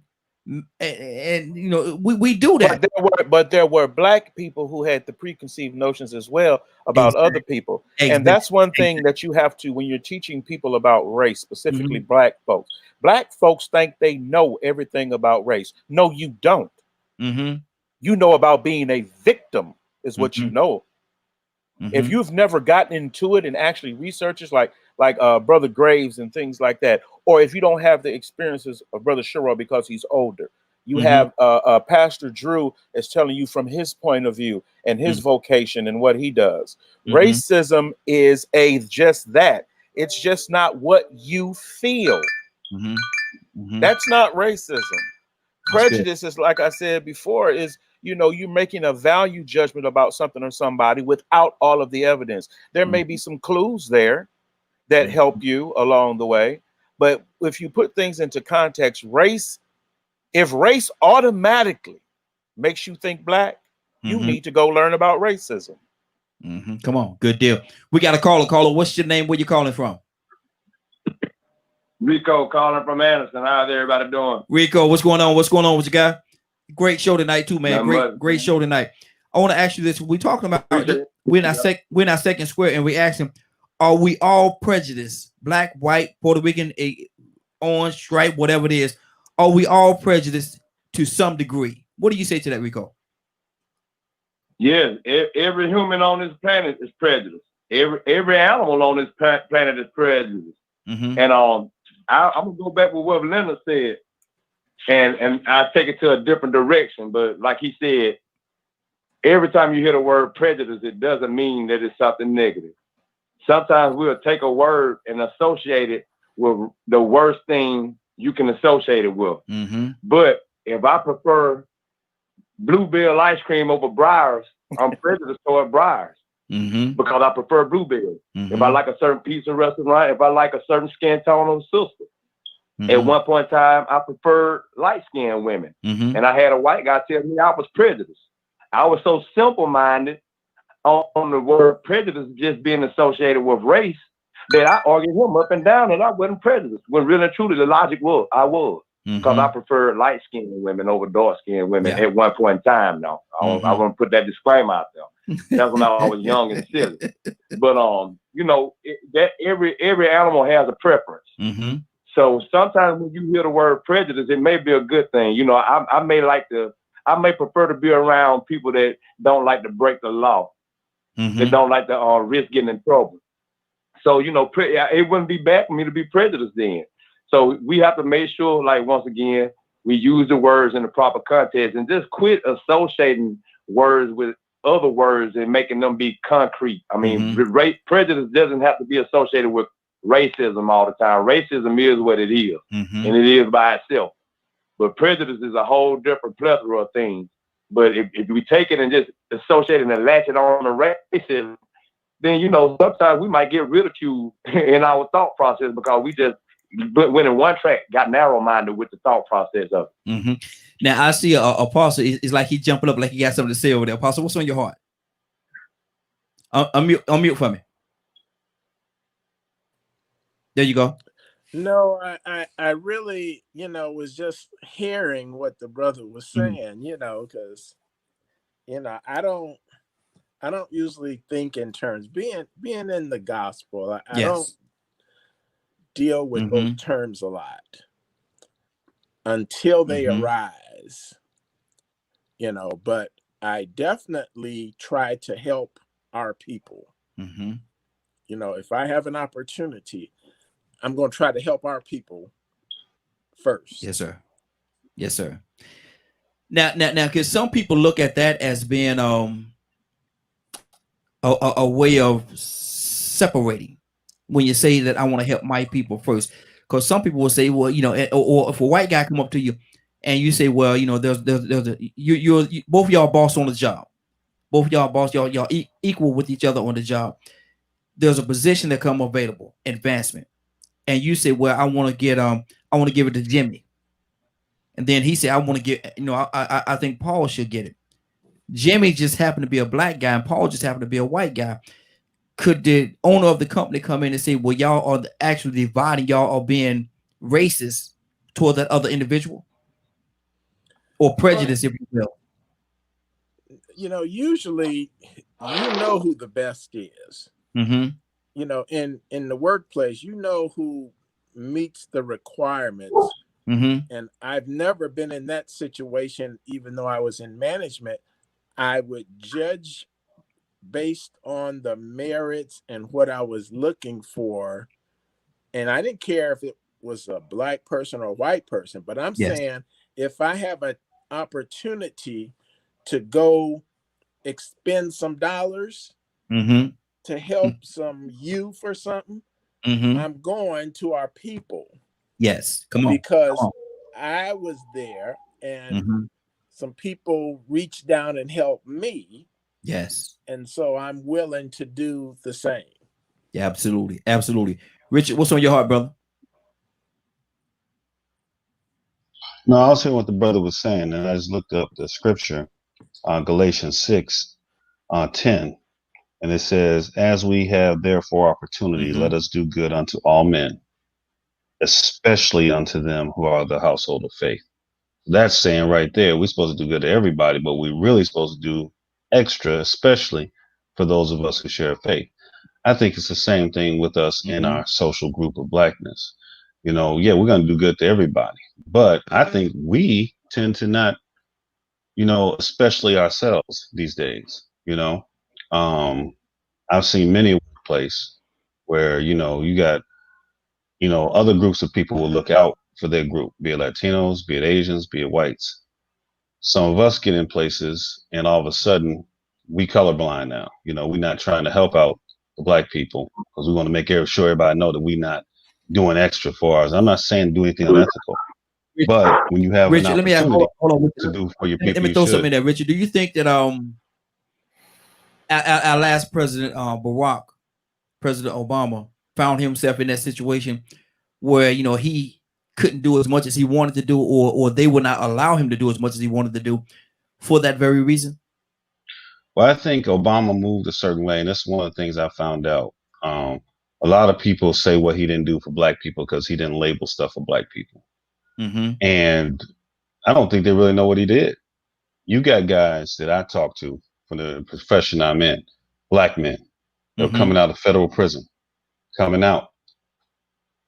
and you know, we do that. But there were black people who had the preconceived notions as well about other people, and that's one thing that you have to, when you're teaching people about race, specifically black folks. Black folks think they know everything about race. No, you don't. You know about being a victim is what you know. If you've never gotten into it and actually researchers like Brother Graves and things like that, or if you don't have the experiences of Brother Sherrod because he's older, you have Pastor Drew is telling you from his point of view and his vocation and what he does. Racism is just that. It's just not what you feel. That's not racism. Prejudice is, like I said before, is, you know, you're making a value judgment about something or somebody without all of the evidence. There may be some clues there that help you along the way, but if you put things into context, if race automatically makes you think black, you need to go learn about racism. Come on, good deal. We got a caller. What's your name? Where you calling from? Rico calling from Anderson. How's everybody doing? Rico, what's going on? What's going on with you, guy? Great show tonight too, man. Great show tonight. I want to ask you this. We're talking about we're not second square, and we asking, are we all prejudiced? Black, white, Puerto Rican, orange, stripe, whatever it is. Are we all prejudiced to some degree? What do you say to that, Rico? Yes, every human on this planet is prejudiced. Every animal on this planet is prejudiced. And I'm gonna go back with what Leonard said, and I take it to a different direction. But like he said, every time you hear the word prejudice, it doesn't mean that it's something negative. Sometimes we'll take a word and associate it with the worst thing you can associate it with. But if I prefer Bluebell ice cream over Breyers, I'm prejudiced toward Breyers. Because I prefer Bluebell. If I like a certain pizza restaurant, if I like a certain skin tone of sister. At one point in time, I preferred light-skinned women. And I had a white guy tell me I was prejudiced. I was so simple-minded on the word prejudice just being associated with race that I argued him up and down and I wasn't prejudiced. When really and truly the logic was, I was. Because I preferred light-skinned women over dark-skinned women at one point in time. Now, I want to put that disclaimer out there. That's when I was young and silly. But you know, that every animal has a preference. So sometimes when you hear the word prejudice, it may be a good thing. You know, I may prefer to be around people that don't like to break the law. that don't like to risk getting in trouble. So, you know, it wouldn't be bad for me to be prejudiced then. So we have to make sure, like, once again, we use the words in the proper context and just quit associating words with other words and making them be concrete. I mean, prejudice doesn't have to be associated with racism all the time. Racism is what it is, and it is by itself. But prejudice is a whole different plethora of things. But if we take it and just associate it and latch it on to racism, then, you know, sometimes we might get ridiculed in our thought process because we just went in one track, got narrow-minded with the thought process of it. Now, I see Apostle. It's like he jumping up like he got something to say over there. Apostle, what's on your heart? Unmute for me. There you go. No, I really, you know, was just hearing what the brother was saying, you know, because, you know, I don't usually think in terms being in the gospel. I don't deal with those terms a lot until they arise, you know, but I definitely try to help our people. You know, if I have an opportunity, I'm going to try to help our people first. Yes, sir. Yes, sir. Now, because some people look at that as being a way of separating when you say that I want to help my people first. Because some people will say, well, you know, or if a white guy come up to you and you say, well, you know, you're both of y'all boss on the job. Both of y'all boss, y'all equal with each other on the job. There's a position that come available, advancement. And you say, well, I want to give it to Jimmy. And then he said, I want to get, you know, I think Paul should get it. Jimmy just happened to be a black guy and Paul just happened to be a white guy. Could the owner of the company come in and say, well, y'all are actually dividing, y'all are being racist toward that other individual? Or prejudice, if you will? You know, usually you know who the best is. You know, in the workplace, you know who meets the requirements. And I've never been in that situation, even though I was in management. I would judge based on the merits and what I was looking for. And I didn't care if it was a black person or a white person, but I'm saying if I have an opportunity to go expend some dollars to help some youth or something, I'm going to our people. Yes, come on. Because I was there and some people reached down and helped me. Yes. And so I'm willing to do the same. Yeah, absolutely. Absolutely. Richard, what's on your heart, brother? No, I was hearing what the brother was saying, and I just looked up the scripture, Galatians 6:10. And it says, as we have therefore opportunity, let us do good unto all men, especially unto them who are the household of faith. That's saying right there, we're supposed to do good to everybody, but we're really supposed to do extra, especially for those of us who share faith. I think it's the same thing with us in our social group of blackness. You know, yeah, we're going to do good to everybody, but I think we tend to not, you know, especially ourselves these days, you know. I've seen many workplaces where, you know, you got, you know, other groups of people will look out for their group, be it Latinos, be it Asians, be it whites. Some of us get in places and all of a sudden we colorblind now. You know, we're not trying to help out the black people because we want to make sure everybody know that we're not doing extra for us. I'm not saying do anything unethical, but when you have Richard, an opportunity hold on, to do for your people, let me throw something in there. Richard, do you think that our last president, President Obama, found himself in that situation where, you know, he couldn't do as much as he wanted to do, or they would not allow him to do as much as he wanted to do for that very reason? Well, I think Obama moved a certain way, and that's one of the things I found out. A lot of people say what he didn't do for black people because he didn't label stuff for black people. And I don't think they really know what he did. You got guys that I talk to from the profession I'm in, black men, they're coming out of federal prison, coming out.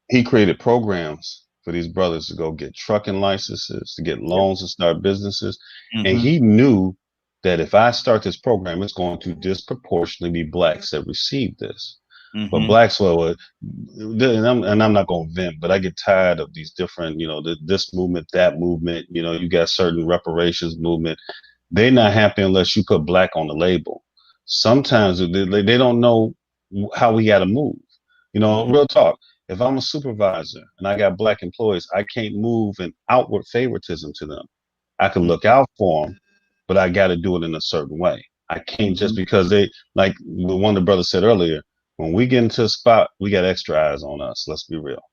He created programs for these brothers to go get trucking licenses, to get loans and start businesses. And he knew that if I start this program, it's going to disproportionately be blacks that receive this. But blacks, well, and I'm not going to vent, but I get tired of these different, this movement, that movement. You got certain reparations movement. They're not happy unless you put black on the label. Sometimes they don't know how we got to move. Real talk. If I'm a supervisor and I got black employees, I can't move in outward favoritism to them. I can look out for them, but I got to do it in a certain way. I can't just because they, like one of the brothers said earlier, when we get into a spot, we got extra eyes on us. Let's be real.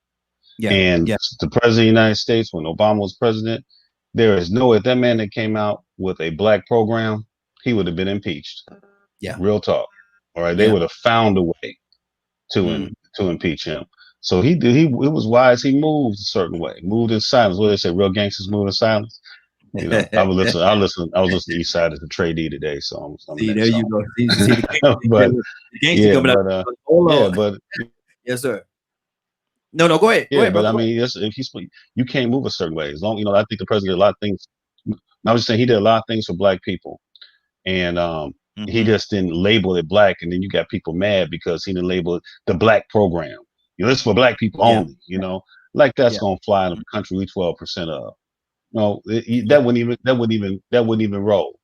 Yeah. And the president of the United States, when Obama was president, there is no, if that man that came out with a black program, he would have been impeached. Yeah. Real talk. All right. They would have found a way to impeach him. So it was wise. He moved a certain way, moved in silence. What they say, real gangsters move in silence. I was listening to East Side of the Trade E today, so I'm see, there you go. See the gangster coming out. But yes, sir. No, go ahead. Yeah, go ahead, but brother. I mean, you can't move a certain way. As long, I think the president did a lot of things. I was just saying he did a lot of things for black people, and he just didn't label it black. And then you got people mad because he didn't label it the black program. It's for black people only. Like that's gonna fly in a country we 12% of. That wouldn't even roll.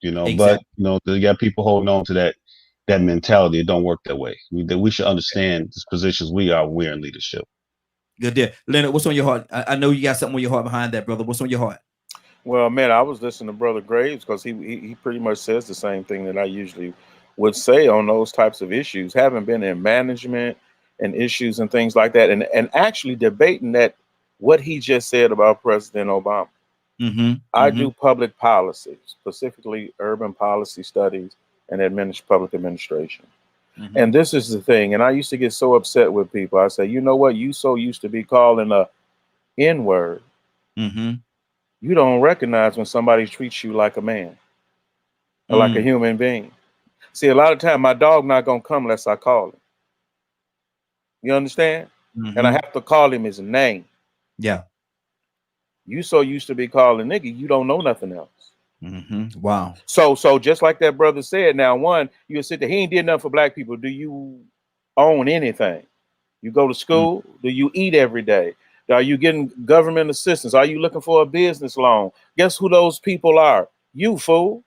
Exactly. But you got people holding on to that mentality. It don't work that way. We should understand the positions we're in leadership. Good deal. Leonard, what's on your heart? I know you got something on your heart behind that, brother. What's on your heart? Well, man, I was listening to Brother Graves because he pretty much says the same thing that I usually would say on those types of issues, having been in management and issues and things like that, and actually debating that what he just said about President Obama. I do public policy, specifically urban policy studies and public administration. And this is the thing. And I used to get so upset with people. I say, you know what? You so used to be calling a N-word. You don't recognize when somebody treats you like a man or like a human being. See, a lot of time my dog not going to come unless I call him. You understand? And I have to call him his name. Yeah. You so used to be calling nigga, you don't know nothing else. Wow. So just like that brother said, now one, you sit there, he ain't did nothing for black people. Do you own anything? You go to school? Do you eat every day? Are you getting government assistance? Are you looking for a business loan? Guess who those people are? You fool.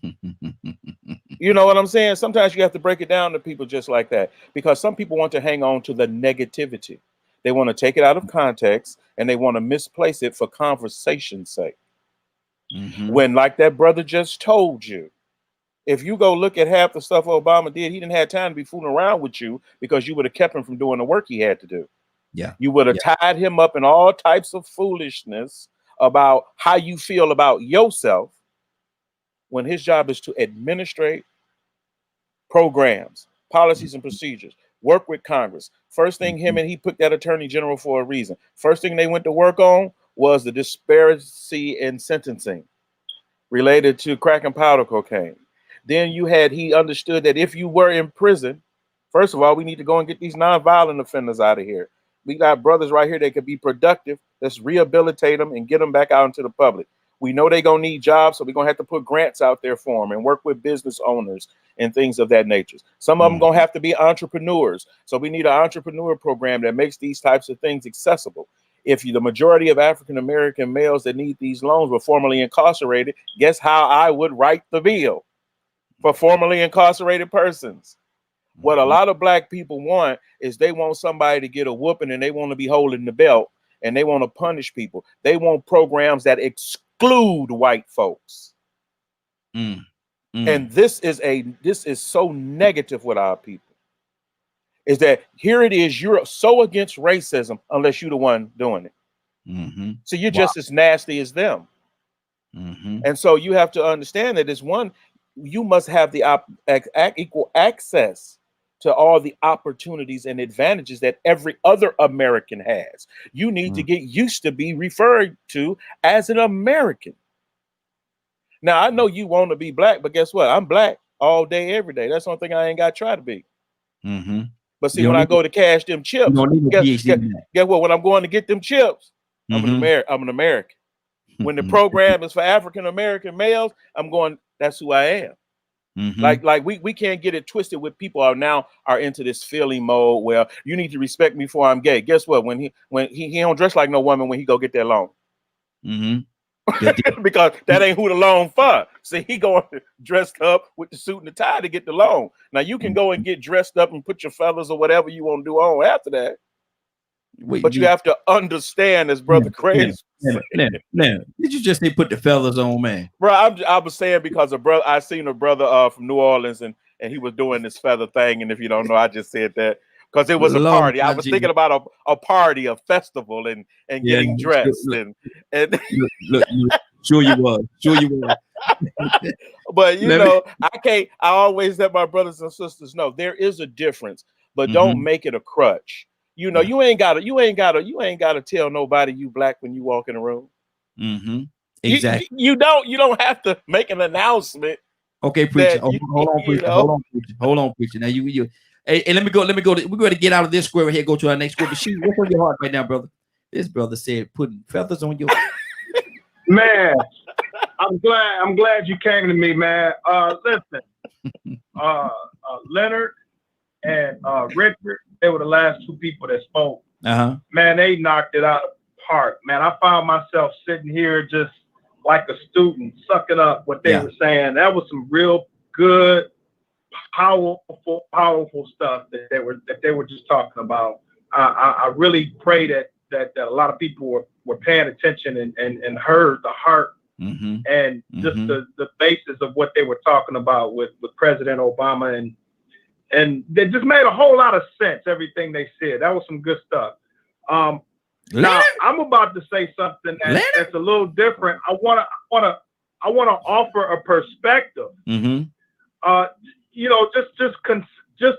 You know what I'm saying? Sometimes you have to break it down to people just like that, because some people want to hang on to the negativity. They want to take it out of context and they want to misplace it for conversation's sake. When, like that brother just told you, if you go look at half the stuff Obama did, he didn't have time to be fooling around with you because you would have kept him from doing the work he had to do. Yeah. You would have tied him up in all types of foolishness about how you feel about yourself when his job is to administrate programs, policies, and procedures, work with Congress. First thing he picked that attorney general for a reason. First thing they went to work on was the disparity in sentencing related to crack and powder cocaine. Then he understood that if you were in prison, first of all, we need to go and get these nonviolent offenders out of here. We got brothers right here that could be productive. Let's rehabilitate them and get them back out into the public. We know they're going to need jobs, so we're going to have to put grants out there for them and work with business owners and things of that nature. Some of them going to have to be entrepreneurs. So we need an entrepreneur program that makes these types of things accessible. If the majority of African-American males that need these loans were formerly incarcerated, guess how I would write the bill for formerly incarcerated persons? What a lot of black people want is they want somebody to get a whooping and they want to be holding the belt and they want to punish people. They want programs that exclude white folks. And this is so negative with our people. Is that here it is, you're so against racism unless you're the one doing it. So you're just as nasty as them. And so you have to understand that it's one, you must have the equal access to all the opportunities and advantages that every other American has. You need to get used to be referred to as an American. Now, I know you want to be black, but guess what? I'm black all day, every day. That's the only thing I ain't got to try to be. But see, when I go to cash them chips, guess what? When I'm going to get them chips, I'm an American. When the program is for African-American males, I'm going that's who I am. Like we can't get it twisted with people are into this feeling mode where you need to respect me before I'm gay. Guess what? When he don't dress like no woman when he go get that loan. Because that ain't who the loan for. See, he going dressed up with the suit and the tie to get the loan. Now you can go and get dressed up and put your feathers or whatever you want to do on after that. But you have to understand, as Brother Crazy. Now, did you just say put the feathers on, man? Bro, I was saying because I seen a brother from New Orleans and he was doing this feather thing. And if you don't know, I just said that because it was a party. I was thinking about a party, a festival, and getting dressed. And look, sure you was. But you know, I always let my brothers and sisters know there is a difference, but don't make it a crutch. You know, you ain't gotta tell nobody you black when you walk in a room. Exactly. You don't have to make an announcement. Okay, preacher. Hold on, preacher. Now hey, let me go. We're going to get out of this square right here. Go to our next square. But what's on your heart right now, brother? This brother said putting feathers on your. Man, I'm glad you came to me, man. Listen, Leonard and Richard, they were the last two people that spoke. Man, they knocked it out of the park. Man, I found myself sitting here just like a student, sucking up what they were saying. That was some real good, powerful stuff that they were just talking about. I really pray that a lot of people were paying attention and heard the heart and just the basis of what they were talking about with President Obama, and they just made a whole lot of sense, everything they said. That was some good stuff. Now I'm about to say something that's a little different. I wanna offer a perspective. You know, just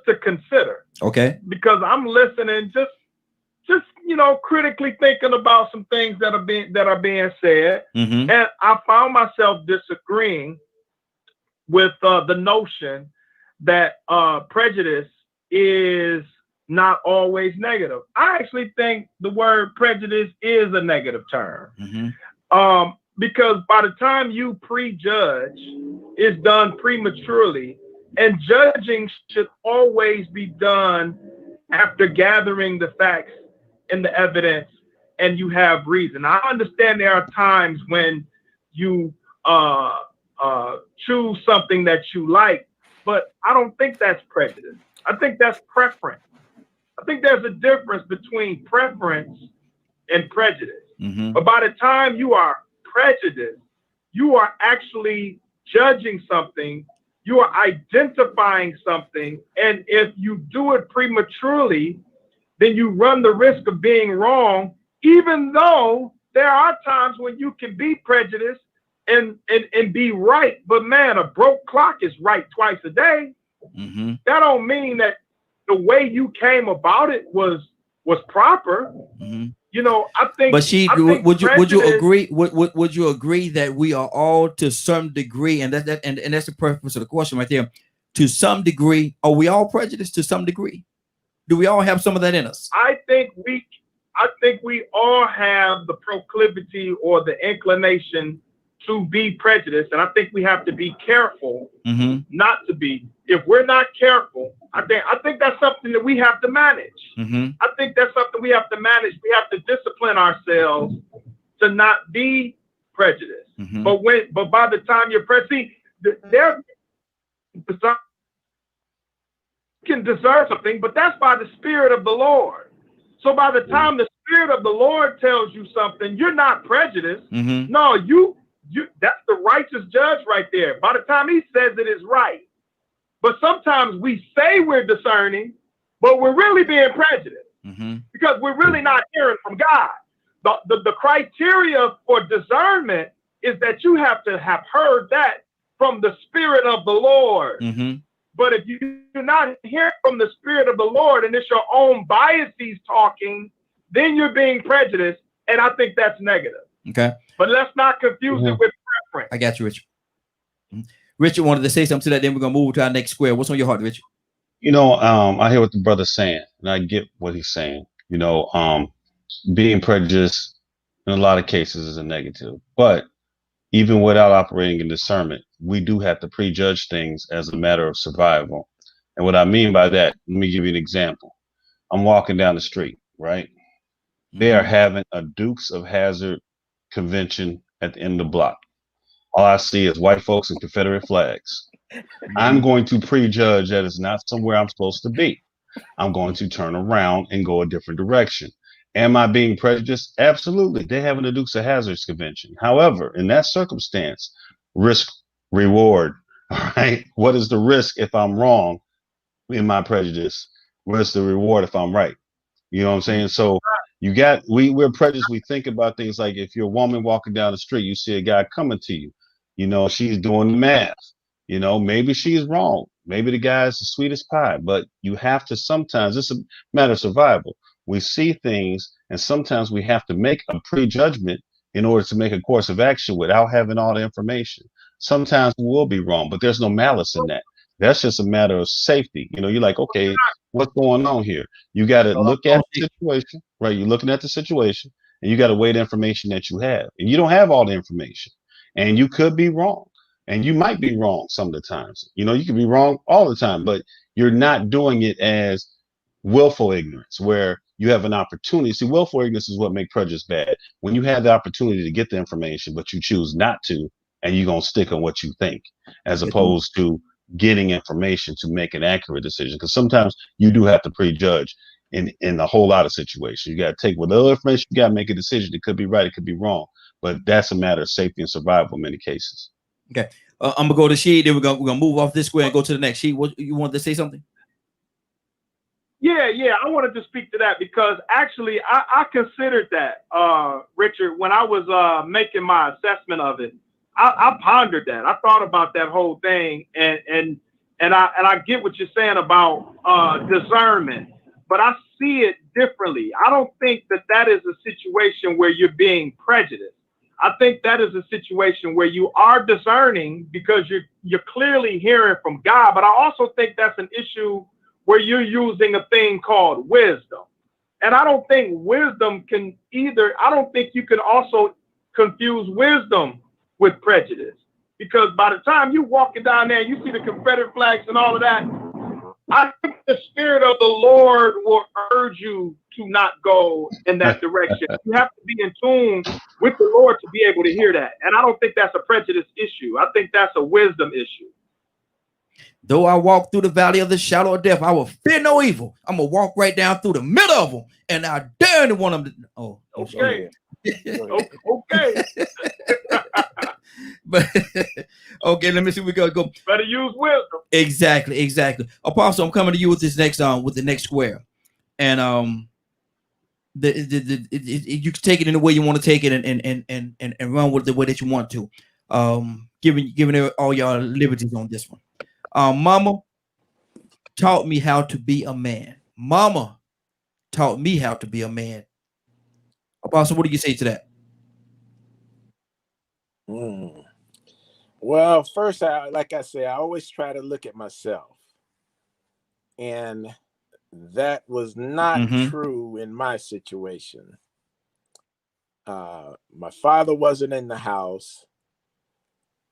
to consider. Okay. Because I'm listening, just you know, critically thinking about some things that are being said, and I found myself disagreeing with the notion that prejudice is not always negative. I actually think the word prejudice is a negative term. Because by the time you prejudge, it's done prematurely, and judging should always be done after gathering the facts and the evidence, and you have reason. I understand there are times when you choose something that you like, but I don't think that's prejudice. I think that's preference. I think there's a difference between preference and prejudice. But by the time you are prejudiced, you are actually judging something, you are identifying something, and if you do it prematurely, then you run the risk of being wrong, even though there are times when you can be prejudiced and be right. But man, a broke clock is right twice a day. That don't mean that the way you came about it was proper. You know, I think. But would you agree? Would you agree that we are all to some degree, and that's the purpose of the question right there. To some degree, are we all prejudiced to some degree? Do we all have some of that in us? I think we all have the proclivity or the inclination to be prejudiced, and I think we have to be careful not to be. If we're not careful, I think that's something that we have to manage. I think that's something we have to manage. We have to discipline ourselves to not be prejudiced. But by the time you're prejudiced, there can deserve something, but that's by the Spirit of the Lord. So by the time the Spirit of the Lord tells you something, you're not prejudiced. No, you that's the righteous judge right there. By the time he says it is right. But sometimes we say we're discerning, but we're really being prejudiced because we're really not hearing from God. The criteria for discernment is that you have to have heard that from the Spirit of the Lord. But if you do not hear from the Spirit of the Lord and it's your own biases talking, then you're being prejudiced, and I think that's negative. Okay. But let's not confuse it with preference. I got you, Richard. Richard wanted to say something to that, then we're going to move to our next square. What's on your heart, Richard? You know, I hear what the brother's saying, and I get what he's saying. You know, being prejudiced in a lot of cases is a negative. But even without operating in discernment, we do have to prejudge things as a matter of survival. And what I mean by that, let me give you an example. I'm walking down the street, right? They are having a Dukes of Hazzard convention at the end of the block. All I see is white folks and Confederate flags. I'm going to prejudge that it's not somewhere I'm supposed to be. I'm going to turn around and go a different direction. Am I being prejudiced? Absolutely. They're having a Dukes of Hazzards convention. However, in that circumstance, risk reward, all right? What is the risk if I'm wrong in my prejudice? What is the reward if I'm right? You know what I'm saying? So we're prejudiced. We think about things like if you're a woman walking down the street, you see a guy coming to you, you know, she's doing the math, you know, maybe she's wrong. Maybe the guy is the sweetest pie, but you have to sometimes, it's a matter of survival. We see things and sometimes we have to make a prejudgment in order to make a course of action without having all the information. Sometimes we will be wrong, but there's no malice in that. That's just a matter of safety. You know, you're like, okay, what's going on here? You got to look at the situation, right? You're looking at the situation and you got to weigh the information that you have. And you don't have all the information and you could be wrong. And you might be wrong some of the times. You know, you can be wrong all the time, but you're not doing it as willful ignorance where you have an opportunity. See, willful ignorance is what makes prejudice bad. When you have the opportunity to get the information, but you choose not to, and you're going to stick on what you think, as opposed to getting information to make an accurate decision. Because sometimes you do have to prejudge in a whole lot of situations. You got to take whatever information you got to make a decision. It could be right, it could be wrong, but that's a matter of safety and survival in many cases. Okay, I'm gonna go to Sheed. Then we're gonna move off this square and go to the next. Sheed, what you wanted to say something? Yeah, I wanted to speak to that because actually I considered that, Richard, when I was making my assessment of it. I pondered that. I thought about that whole thing, and I get what you're saying about discernment, but I see it differently. I don't think that is a situation where you're being prejudiced. I think that is a situation where you are discerning because you're clearly hearing from God. But I also think that's an issue where you're using a thing called wisdom. And I don't think wisdom can either. I don't think you can also confuse wisdom with prejudice, because by the time you walking down there, you see the Confederate flags and all of that. I think the Spirit of the Lord will urge you to not go in that direction. You have to be in tune with the Lord to be able to hear that. And I don't think that's a prejudice issue. I think that's a wisdom issue. Though I walk through the valley of the shadow of death, I will fear no evil. I'm going to walk right down through the middle of them, and I dare to want them to. Oh, okay. Okay. But okay, let me see. We go. Better use wisdom. Exactly. Apostle, I'm coming to you with this next with the next square, and you can take it in the way you want to take it, and run with the way that you want to. Giving all y'all liberties on this one. Mama taught me how to be a man. Mama taught me how to be a man. Apostle, what do you say to that? Well, first, like I say, I always try to look at myself. And that was not true in my situation. My father wasn't in the house.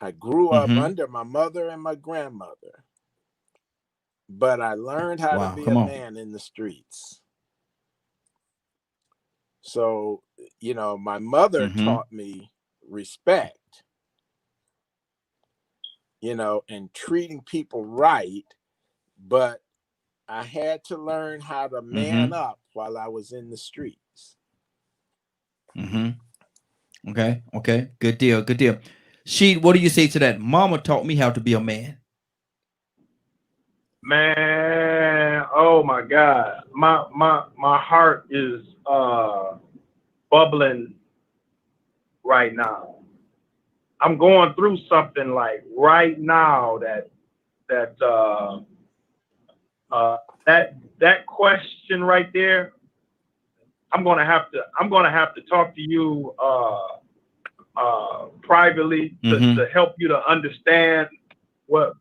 I grew up under my mother and my grandmother. But I learned how to be a man in the streets. So, you know, my mother taught me respect, you know, and treating people right, but I had to learn how to man up while I was in the streets. Okay. Good deal. Sheed, what do you say to that? Mama taught me how to be a man. Man, oh my God. My heart is bubbling right now. I'm going through something like right now that question right there. I'm gonna have to talk to you privately to help you to understand where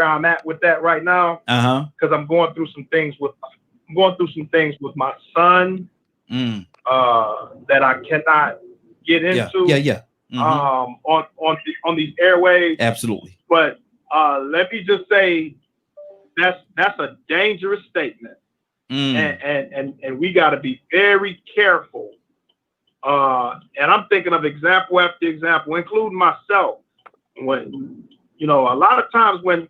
I'm at with that right now. Because I'm going through some things with my son that I cannot get into. on these airwaves. Absolutely. But let me just say that's a dangerous statement. And we got to be very careful. And I'm thinking of example after example, including myself. When a lot of times when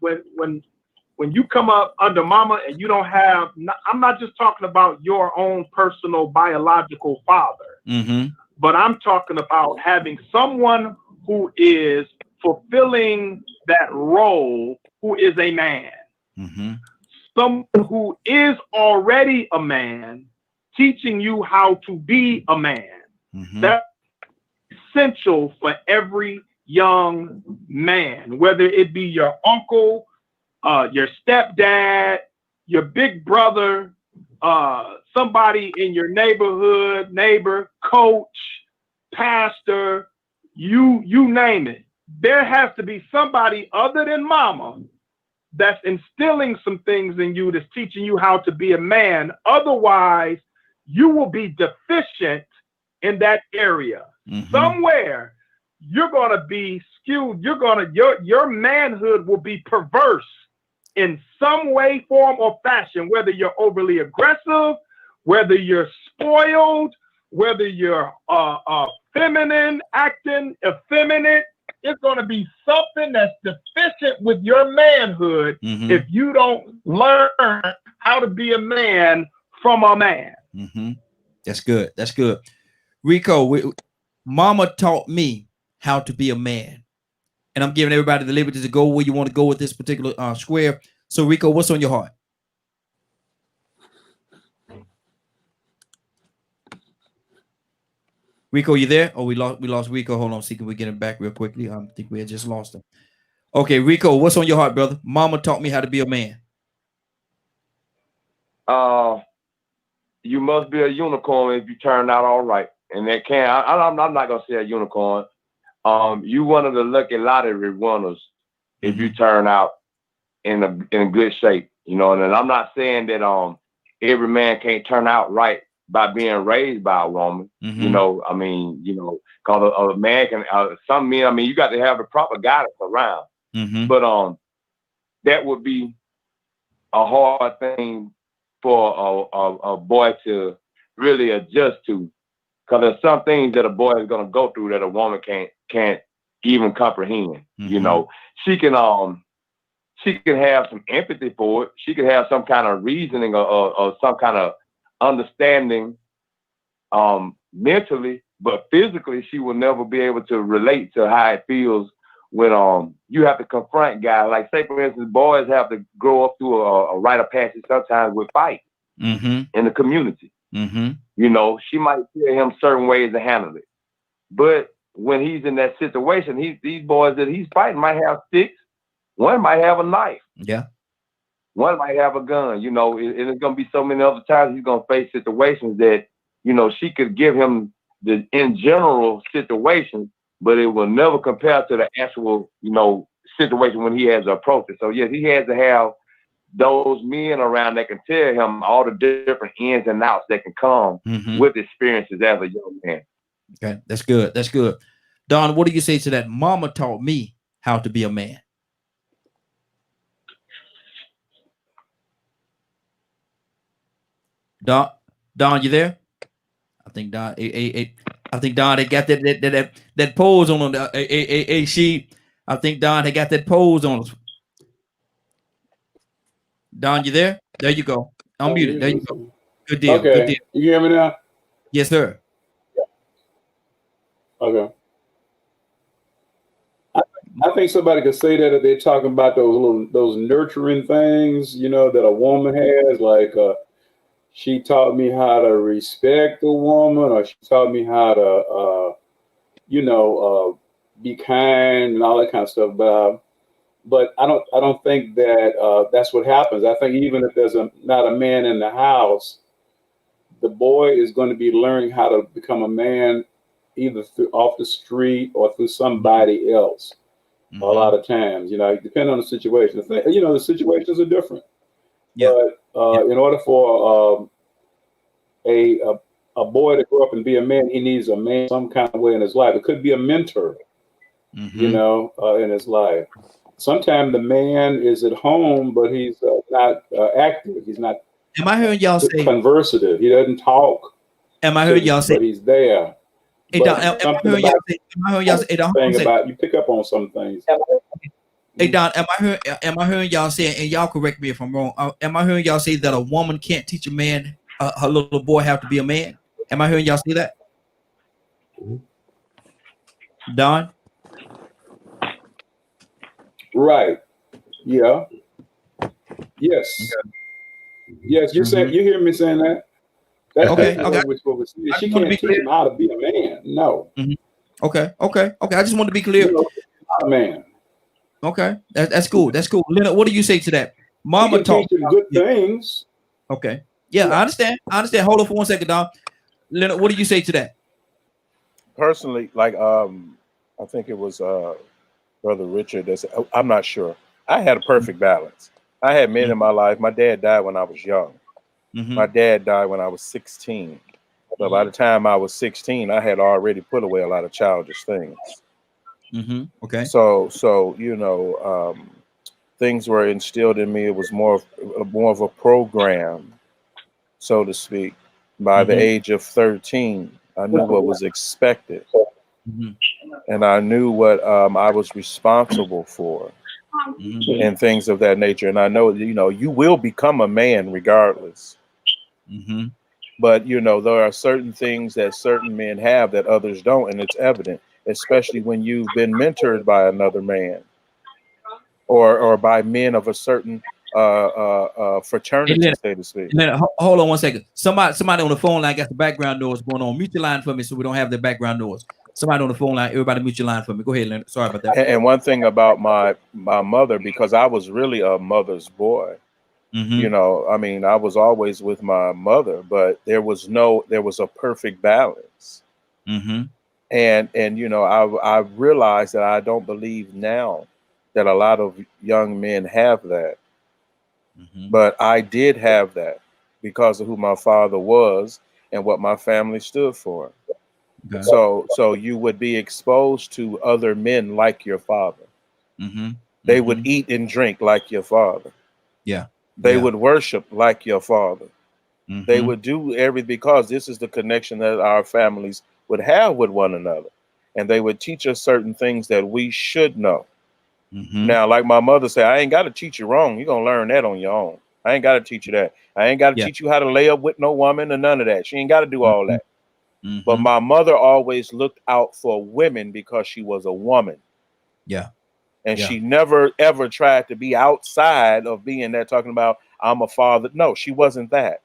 you come up under mama and you don't have, I'm not just talking about your own personal biological father, but I'm talking about having someone who is fulfilling that role, who is a man. Someone who is already a man, teaching you how to be a man. That's essential for every young man, whether it be your uncle, your stepdad, your big brother, somebody in your neighborhood, neighbor, coach, pastor, you name it. There has to be somebody other than mama that's instilling some things in you, that's teaching you how to be a man. Otherwise, you will be deficient in that area. Somewhere you're going to be skewed. Your manhood will be perverse in some way, form, or fashion, whether you're overly aggressive, whether you're spoiled, whether you're feminine, acting effeminate. It's going to be something that's deficient with your manhood if you don't learn how to be a man from a man. That's good. That's good. Rico, mama taught me how to be a man. And I'm giving everybody the liberty to go where you want to go with this particular square. So, Rico, what's on your heart? Rico, you there? Oh, we lost Rico. Hold on, see can we get him back real quickly. I think we had just lost him. Okay, Rico, what's on your heart, brother? Mama taught me how to be a man. You must be a unicorn if you turn out all right. And that can't, I'm not gonna say a unicorn. You one of the lucky lottery winners if you turn out in good shape, and I'm not saying that every man can't turn out right by being raised by a woman. Because a man can, some men, you got to have the proper guidance around. But that would be a hard thing for a boy to really adjust to, because there's some things that a boy is going to go through that a woman can't even comprehend. She can have some empathy for it. She can have some kind of reasoning or some kind of understanding mentally, but physically she will never be able to relate to how it feels when you have to confront guys. Like, say for instance, boys have to grow up through a rite of passage sometimes with fights in the community. She might tell him certain ways to handle it, but when he's in that situation, these boys that he's fighting might have sticks. One might have a knife. One might have a gun. And it's going to be so many other times he's going to face situations that, she could give him the in general situation, but it will never compare to the actual, situation when he has to approach it. So yes, he has to have those men around that can tell him all the different ins and outs that can come with experiences as a young man. Okay, that's good. That's good. Don, what do you say to that? Mama taught me how to be a man. Don, you there? I think Don. I think Don had got that pose on the she. I think Don had got that pose on us. Don, you there? There you go. Unmuted. There you go. Good deal. Okay. Good deal. You hear me now? Yes, sir. Okay. I think somebody could say that if they're talking about those nurturing things, that a woman has, like she taught me how to respect a woman, or she taught me how to, be kind and all that kind of stuff. But I don't think that that's what happens. I think even if there's not a man in the house, the boy is going to be learning how to become a man either off the street or through somebody else. A lot of times, depending on the situation. The situations are different. But in order for a a boy to grow up and be a man, he needs a man some kind of way in his life. It could be a mentor, you know, in his life. Sometimes the man is at home, but he's not active. He's not. Am I hearing y'all say conversative? He doesn't talk. Am I hearing y'all say? But he's there. Hey, Don, am I hearing y'all say? Thing about you pick up on some things. Hey Don, am I hearing y'all say? And y'all correct me if I'm wrong. Am I hearing y'all say that a woman can't teach a man, her little boy, have to be a man? Am I hearing y'all say that? Don? Right. Yeah. Yes. Yes. You say you hear me saying that? Okay. She can't teach him how to be a man. No. Okay. I just want to be clear. Man. Okay. That's cool. That's cool. Leonard, what do you say to that? Mama talk good things. Okay. Yeah, I understand. Hold on for 1 second, Don. Leonard, what do you say to that? Personally, like I think it was Brother Richard that said, I'm not sure. I had a perfect balance. I had men in my life. My dad died when I was young. My dad died when I was 16. So by the time I was 16, I had already put away a lot of childish things. Okay. So you know, things were instilled in me. It was more of a program, so to speak. By the age of 13, I knew what was expected, and I knew what I was responsible for, and things of that nature. And I know, you know, you will become a man regardless. But you know, there are certain things that certain men have that others don't, and it's evident, especially when you've been mentored by another man, or by men of a certain fraternity, so to speak. Hold on 1 second. Somebody on the phone line got the background noise going on. Mute your line for me so we don't have the background noise. Somebody on the phone line, everybody mute your line for me. Go ahead, Leonard. Sorry about that. And one thing about my mother, because I was really a mother's boy. You know, I mean, I was always with my mother, but there was a perfect balance. And you know, I realized that I don't believe now that a lot of young men have that. But I did have that because of who my father was and what my family stood for. Okay. So you would be exposed to other men like your father. They would eat and drink like your father. Yeah. They would worship like your father. They would do everything, because this is the connection that our families would have with one another. And they would teach us certain things that we should know. Now, like my mother said, I ain't got to teach you wrong. You're going to learn that on your own. I ain't got to teach you that. I ain't got to teach you how to lay up with no woman or none of that. She ain't got to do all that. But my mother always looked out for women because she was a woman. Yeah. And she never, ever tried to be outside of being there talking about, I'm a father. No, she wasn't that.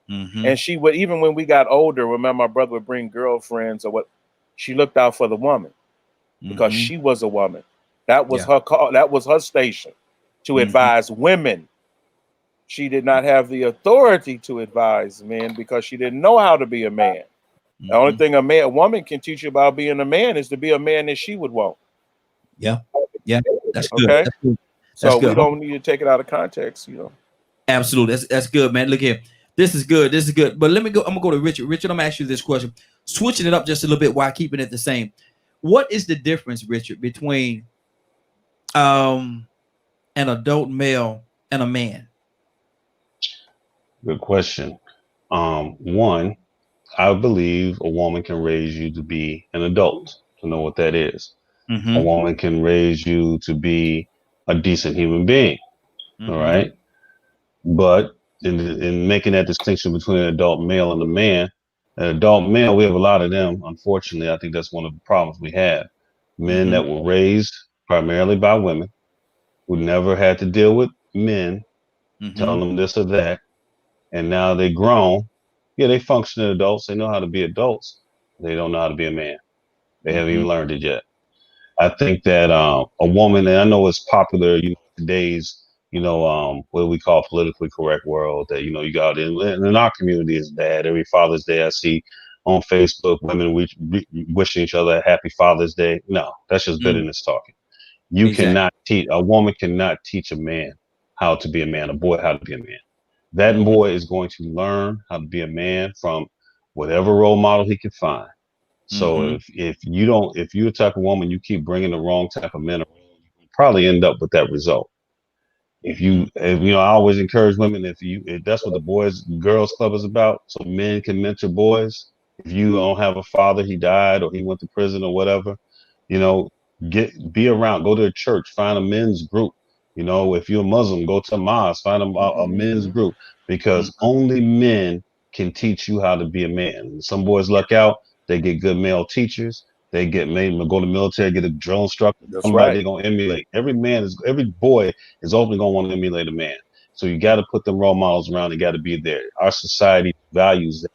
And she would, even when we got older, remember my brother would bring girlfriends or what, she looked out for the woman because she was a woman. That was her call. That was her station to advise women. She did not have the authority to advise men because she didn't know how to be a man. The only thing a woman can teach you about being a man is to be a man that she would want. Yeah. That's good. Okay. That's good. So we don't need to take it out of context, you know. Absolutely. That's good, man. Look here. This is good. But let me go. I'm gonna go to Richard. Richard, I'm gonna ask you this question. Switching it up just a little bit while keeping it the same. What is the difference, Richard, between an adult male and a man? Good question. One, I believe a woman can raise you to be an adult, to know what that is. A woman can raise you to be a decent human being. All right. But in making that distinction between an adult male and a man, an adult male, we have a lot of them. Unfortunately, I think that's one of the problems we have. Men that were raised primarily by women, who never had to deal with men telling them this or that. And now they're grown. Yeah, they functioning adults. They know how to be adults. They don't know how to be a man. They haven't even learned it yet. I think that a woman, and I know it's popular, you know, today's, you know, what we call politically correct world, that, you know, you got in our community is bad. Every Father's Day I see on Facebook, women wishing each other a happy Father's Day. No, that's just bitterness talking. You cannot teach, a woman cannot teach a man how to be a man, a boy how to be a man. That boy is going to learn how to be a man from whatever role model he can find. So if you're the type of woman you keep bringing the wrong type of men, you probably end up with that result. If I always encourage women, if that's what the Boys and Girls Club is about, so men can mentor boys. If you don't have a father, he died or he went to prison or whatever, be around, go to a church, find a men's group. If you're a Muslim, go to a mosque, find a men's group, because only men can teach you how to be a man. Some boys luck out, they get good male teachers. They go to the military, get a drill instructor. Somebody they're gonna emulate. Every boy is ultimately gonna want to emulate a man. So you got to put them role models around. They got to be there. Our society values that.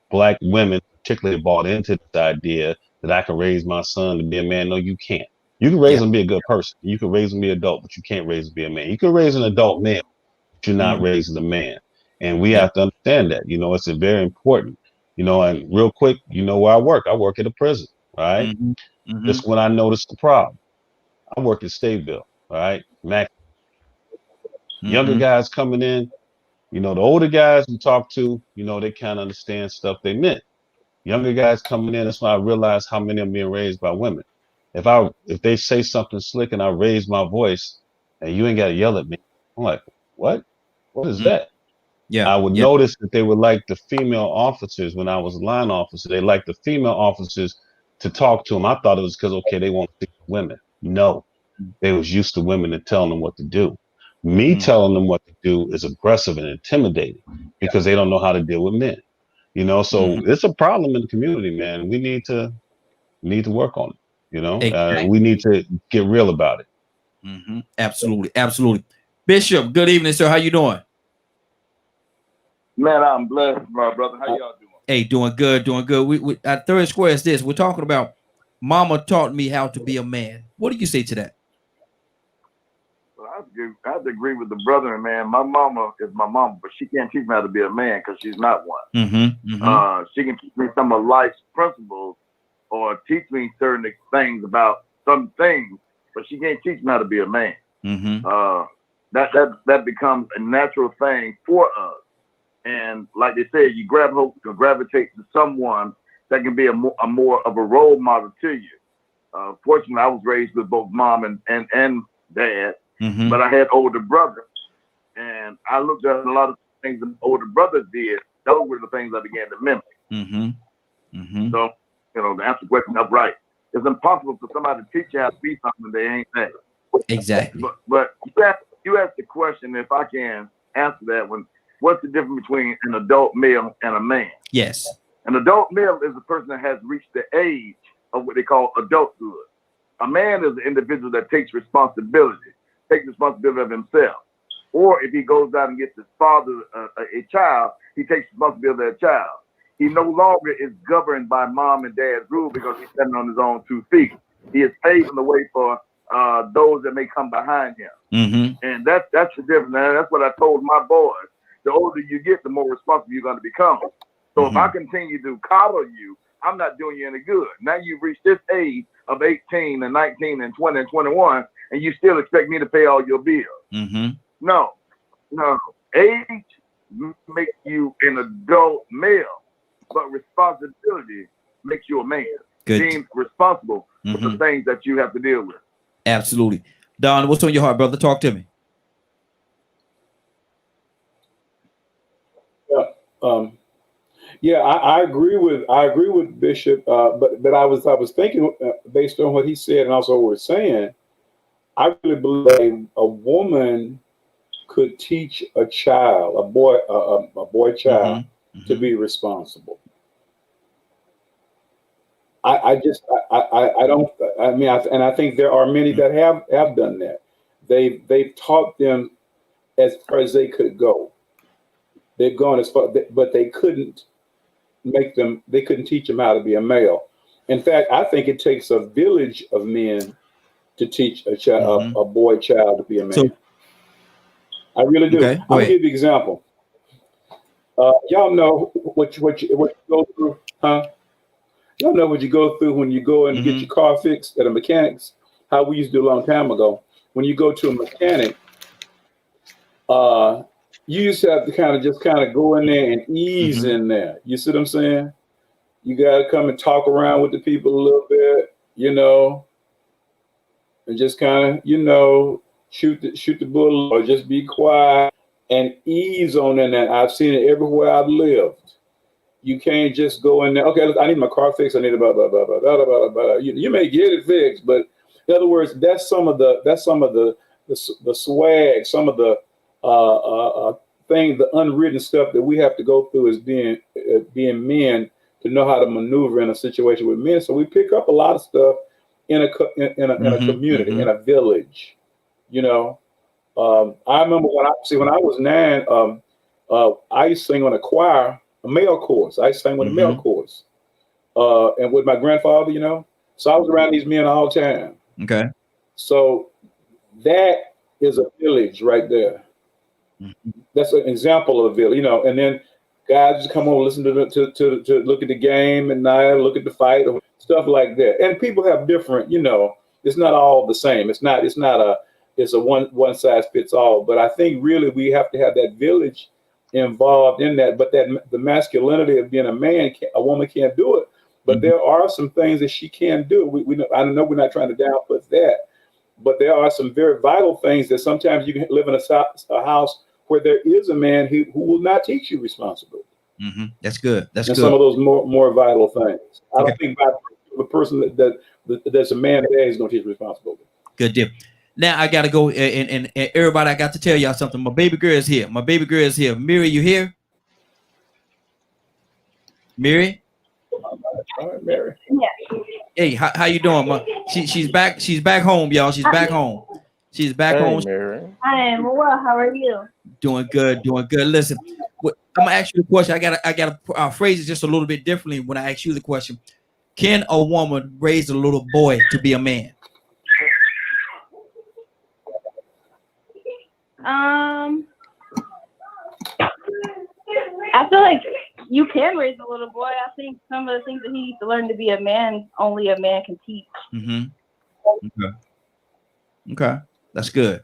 Black women particularly bought into this idea that I can raise my son to be a man. No, you can't. You can raise him to be a good person. You can raise him to be an adult, but you can't raise him to be a man. You can raise an adult male, but you're not raising a man. And we have to understand that. It's very important. And real quick, where I work? I work at a prison. Right. This is when I noticed the problem. I work at Stateville. All right. Mac. Younger guys coming in, the older guys we talk to, they kind of understand stuff they meant. Younger guys coming in, that's when I realized how many of them being raised by women. If they say something slick and I raise my voice and you ain't got to yell at me, I'm like, what? What is that? Yeah. I would notice that they would like the female officers when I was a line officer. They like the female officers to talk to them. I thought it was because, they want to see women. No, they was used to women and telling them what to do. Me telling them what to do is aggressive and intimidating because they don't know how to deal with men. So it's a problem in the community, man. We need to work on it. Exactly. We need to get real about it. Absolutely, absolutely. Bishop, good evening, sir. How you doing? Man, I'm blessed, my brother. How y'all doing? Hey, doing good, doing good. We at Third Square is this. We're talking about Mama taught me how to be a man. What do you say to that? Well, I have to agree with the brother, man. My mama is my mama, but she can't teach me how to be a man because she's not one. She can teach me some of life's principles or teach me certain things about some things, but she can't teach me how to be a man. That becomes a natural thing for us. And like they said, you gravitate to someone that can be a more of a role model to you. Fortunately, I was raised with both mom and dad, but I had older brothers, and I looked at a lot of things that older brothers did. Those were the things I began to mimic. So, to answer the question upright, it's impossible for somebody to teach you how to be something they ain't that. Exactly. But you asked the question, if I can answer that one. What's the difference between an adult male and a man? Yes. An adult male is a person that has reached the age of what they call adulthood. A man is an individual that takes responsibility of himself. Or if he goes out and gets his father a child, he takes responsibility of that child. He no longer is governed by mom and dad's rule because he's standing on his own 2 feet. He is paving the way for those that may come behind him. And that's the difference. And that's what I told my boys. The older you get, the more responsible you're going to become. So if I continue to coddle you, I'm not doing you any good. Now you've reached this age of 18 and 19 and 20 and 21, and you still expect me to pay all your bills. No. Age makes you an adult male, but responsibility makes you a man. Being responsible for the things that you have to deal with. Absolutely. Don, what's on your heart, brother? Talk to me. I agree with Bishop, but I was thinking based on what he said and also what we're saying, I really believe a woman could teach a child, a boy child, to be responsible. I think there are many that have done that. They've taught them as far as they could go. They've gone as far, but they couldn't teach them how to be a male. In fact, I think it takes a village of men to teach a boy child to be a man. So, I really do. Okay, I'll give you an example. Y'all know what you go through, huh? Y'all know what you go through when you go and get your car fixed at a mechanic's. How we used to do a long time ago. When you go to a mechanic, you used to have to kind of go in there and ease in there. You see what I'm saying? You got to come and talk around with the people a little bit, you know, and just kind of, you know, shoot the bull or just be quiet and ease on in that. I've seen it everywhere I've lived. You can't just go in there. Okay, look, I need my car fixed. I need a blah blah blah blah blah blah blah. You may get it fixed, but in other words, that's some of the swag, some of the things, the unwritten stuff that we have to go through as being men to know how to maneuver in a situation with men. So we pick up a lot of stuff in a community, in a village. You know, I remember when I was 9, I used to sing on a choir, a male chorus. I sang with a male chorus, and with my grandfather, you know. So I was around these men all the time. Okay. So that is a village right there. That's an example of a village, you know. And then guys just come over, listen to look at the game at night, look at the fight, stuff like that. And people have different, you know. It's not all the same. It's a one size fits all. But I think really we have to have that village involved in that. But that the masculinity of being a man, a woman can't do it. But there are some things that she can do. I know we're not trying to downplay that, but there are some very vital things that sometimes you can live in a house where there is a man who will not teach you responsibility. That's good. That's and good. Some of those more vital things. I don't think by the person that's a man that is going to teach responsibility. Good deal. Now I got to go and everybody, I got to tell y'all something. My baby girl is here. Miri, you here? Miri? All right, Mary. Yeah. Hey, how you doing? She's back. She's back home, y'all. She's back home. She's back home. Mary. I am well. How are you? Doing good. Listen, I'm gonna ask you the question. I gotta phrase it just a little bit differently when I ask you the question. Can a woman raise a little boy to be a man? I feel like you can raise a little boy. I think some of the things that he needs to learn to be a man, only a man can teach. Okay. That's good.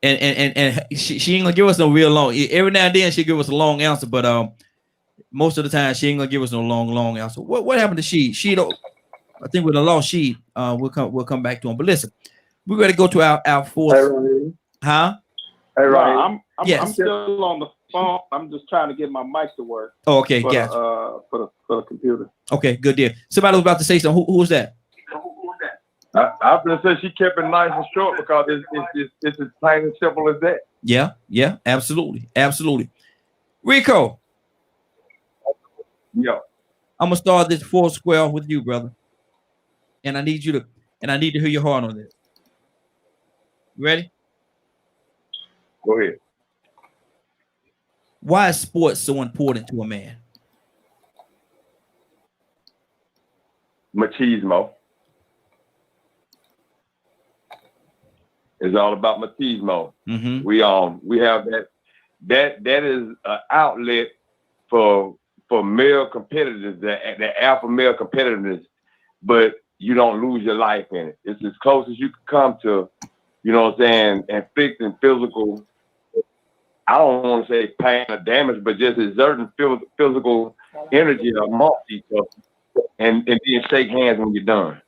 And she ain't gonna give us no real long. Every now and then she'll give us a long answer, but most of the time she ain't gonna give us no long answer. What happened to she? She don't. I think with the law, we'll come back to him. But listen, we're gonna go to our fourth. Huh? Hey, right. Yes. I'm still on the phone. I'm just trying to get my mic to work. Oh, okay, for the computer. Okay, good deal. Somebody was about to say something. Who was that? I was gonna say she kept it nice and short because it's as plain and simple as that. Yeah, absolutely. Rico. Yeah. I'm gonna start this full square with you, brother. And I need to hear your heart on this. You ready? Go ahead. Why is sports so important to a man? Machismo. It's all about machismo. We have that is an outlet for male competitors, the alpha male competitors, but you don't lose your life in it. It's as close as you can come to, you know what I'm saying, inflicting physical, I don't want to say pain or damage, but just exerting physical energy amongst each other and then shake hands when you're done.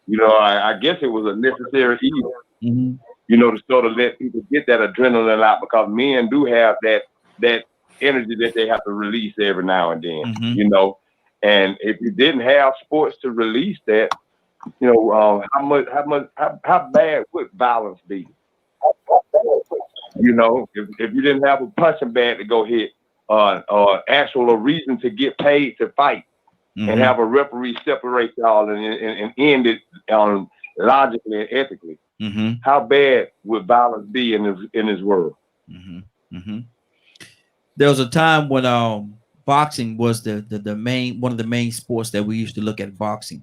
You know, I guess it was a necessary evil, you know, to sort of let people get that adrenaline out, because men do have that energy that they have to release every now and then, you know. And if you didn't have sports to release that, you know, how bad would violence be? You know, if you didn't have a punching bag to go hit, or actual reason to get paid to fight, and have a referee separate y'all and end it logically and ethically, how bad would violence be in this world? There was a time when boxing was one of the main sports that we used to look at. Boxing.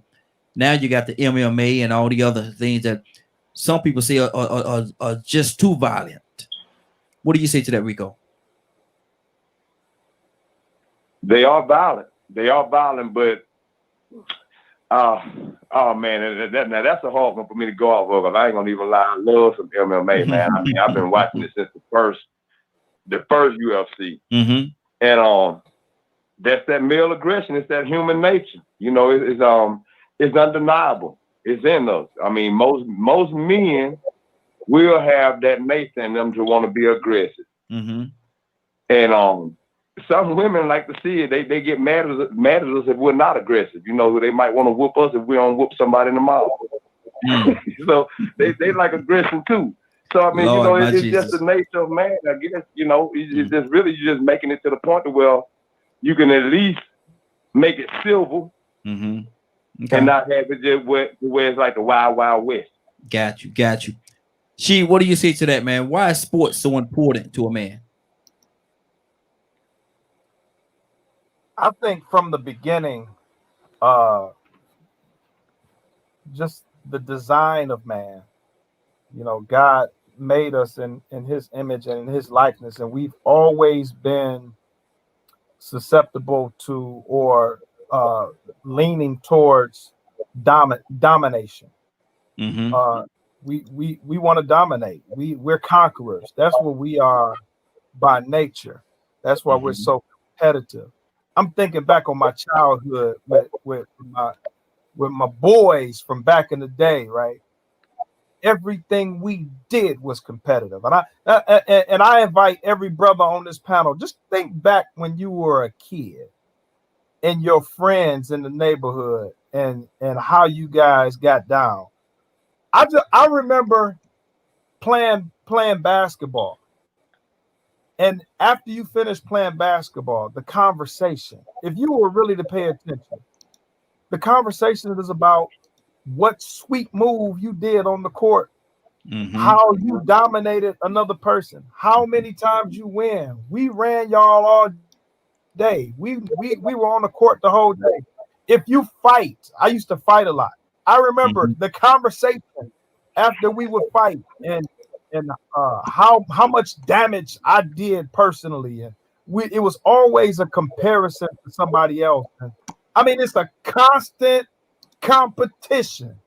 Now you got the MMA and all the other things that some people say are just too violent. What do you say to that, Rico? They are violent, but oh man, that's a hard one for me to go off of. I ain't gonna even lie, I love some MMA, man. I mean, I've been watching it since the first UFC, and that's that male aggression. It's that human nature. You know, it's undeniable. It's in us. I mean, most men will have that nature in them to want to be aggressive. Mm-hmm. And some women like to see it. They get mad at us if we're not aggressive. You know, they might want to whoop us if we don't whoop somebody in the mouth. So they like aggression too. So I mean, Lord, it's just the nature of man. I guess it's just really you're just making it to the point where you can at least make it civil and not have it just where it's like the wild, wild west. Got you. She, what do you say to that, man? Why is sports so important to a man? I think from the beginning, just the design of man, you know, God made us in his image and in his likeness, and we've always been susceptible to or leaning towards domination. We want to dominate. We're conquerors. That's what we are by nature. That's why we're so competitive. I'm thinking back on my childhood with my boys from back in the day, right? Everything we did was competitive, and I invite every brother on this panel. Just think back when you were a kid, and your friends in the neighborhood, and how you guys got down. I remember playing basketball, and after you finished playing basketball, the conversation, if you were really to pay attention, the conversation is about what sweet move you did on the court, how you dominated another person, how many times you win. We ran y'all all day. We were on the court the whole day. If you fight, I used to fight a lot. I remember the conversation after we would fight and how much damage I did personally, and it was always a comparison to somebody else. And, I mean, it's a constant competition,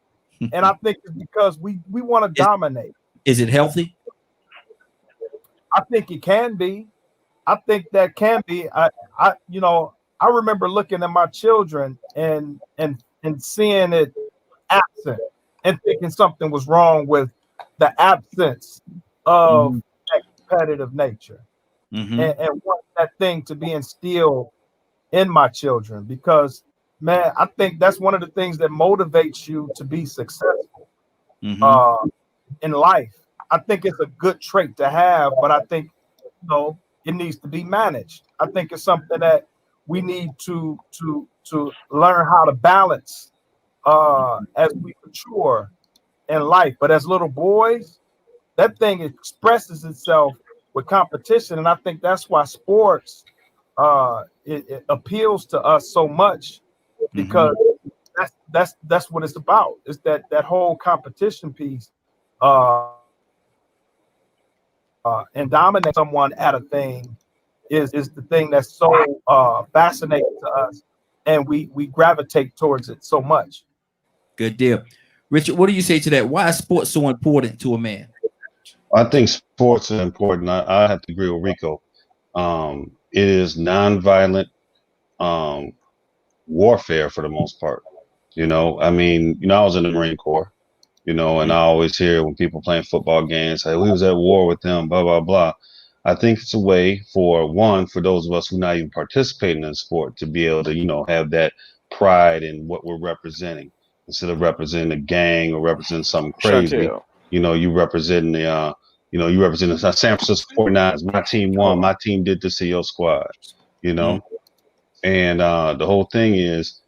and I think it's because we want to dominate. Is it healthy? I think it can be. I think that can be. I remember looking at my children and seeing it absent and thinking something was wrong with the absence of that competitive nature, and want that thing to be instilled in my children, because man, I think that's one of the things that motivates you to be successful in life. I think it's a good trait to have, but I think it needs to be managed. I think it's something that we need to learn how to balance as we mature in life. But as little boys, that thing expresses itself with competition, and I think that's why sports it appeals to us so much, because that's what it's about. It's that whole competition piece, and dominate someone at a thing is the thing that's so fascinating to us, and we gravitate towards it so much. Good deal. Richard, what do you say to that? Why is sports so important to a man? I think sports are important. I have to agree with Rico. It is nonviolent warfare for the most part. I mean, I was in the Marine Corps, and I always hear when people playing football games, say, we was at war with them, blah, blah, blah. I think it's a way for those of us who not even participating in sport to be able to, have that pride in what we're representing. Instead of representing a gang or representing something crazy, you represent you represent the San Francisco 49ers. My team won. My team did this to your squad, and the whole thing is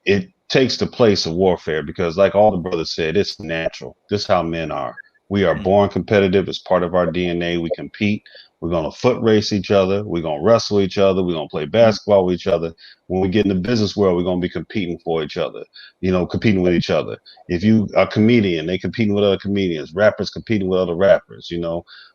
it takes the place of warfare, because like all the brothers said, it's natural. This is how men are. We are born competitive. It's part of our DNA. We compete. We're going to foot race each other. We're going to wrestle each other. We're going to play basketball with each other. When we get in the business world, we're going to be competing for each other, competing with each other. If you are a comedian, they competing with other comedians. Rappers competing with other rappers.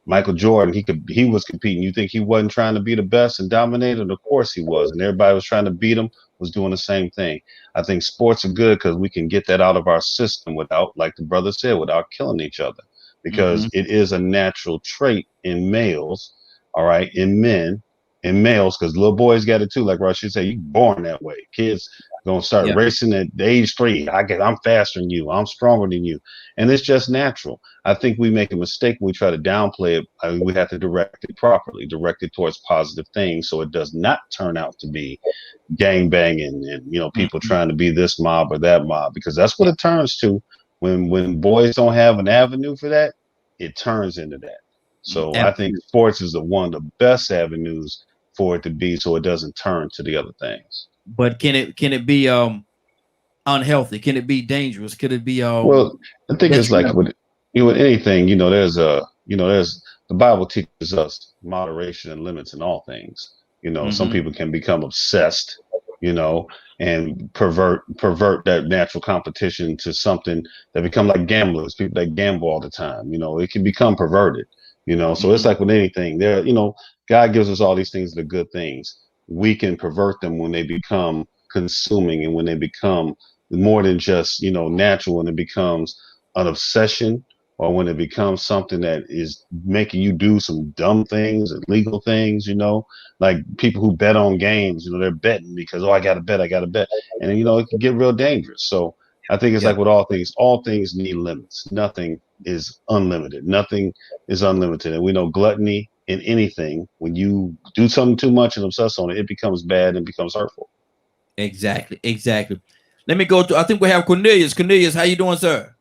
Michael Jordan, he was competing. You think he wasn't trying to be the best and dominated? Of course he was. And everybody was trying to beat him, was doing the same thing. I think sports are good because we can get that out of our system without, like the brother said, without killing each other. Because it is a natural trait in males, all right, in men, in males, because little boys got it too. Like Rashid said, you born that way. Kids gonna start racing at age 3. I'm faster than you. I'm stronger than you, and it's just natural. I think we make a mistake when we try to downplay it. I mean, we have to direct it properly, direct it towards positive things, so it does not turn out to be gang banging and people trying to be this mob or that mob, because that's what it turns to when boys don't have an avenue for that. It turns into that. So I think sports is one of the best avenues for it to be, so it doesn't turn to the other things. But can it be unhealthy? Can it be dangerous? Could it be well, I think it's like with anything, there's the Bible teaches us moderation and limits in all things. Some people can become obsessed, and pervert that natural competition to something that become like gamblers, people that gamble all the time. It can become perverted, so it's like with anything there, God gives us all these things, the good things. We can pervert them when they become consuming, and when they become more than just, natural, when it becomes an obsession, or when it becomes something that is making you do some dumb things, illegal things, like people who bet on games, they're betting because, I got to bet. And, it can get real dangerous. So I think it's like with all things need limits. Nothing is unlimited. Nothing is unlimited. And we know gluttony in anything, when you do something too much and obsess on it, it becomes bad and becomes hurtful. Exactly. Let me go to, I think we have Cornelius. Cornelius, how you doing, sir?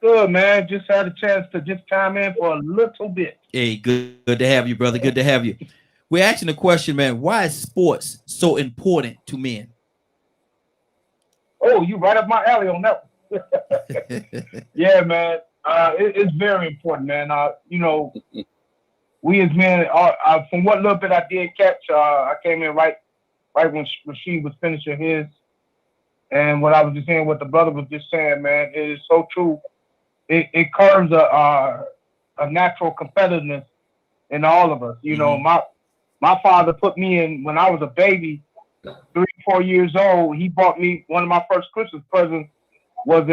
Good, man. Just had a chance to just chime in for a little bit. Hey, good to have you, brother. Good to have you. We're asking the question, man, why is sports so important to men? Oh, you right up my alley on that one. Yeah, man. It's very important, man. We as men, from what little bit I did catch, I came in right when Rashid was finishing his. And what I was just saying, what the brother was just saying, man, it is so true. It curbs a natural competitiveness in all of us. My father put me in when I was a baby, 3, 4 years old. He bought me one of my first Christmas presents was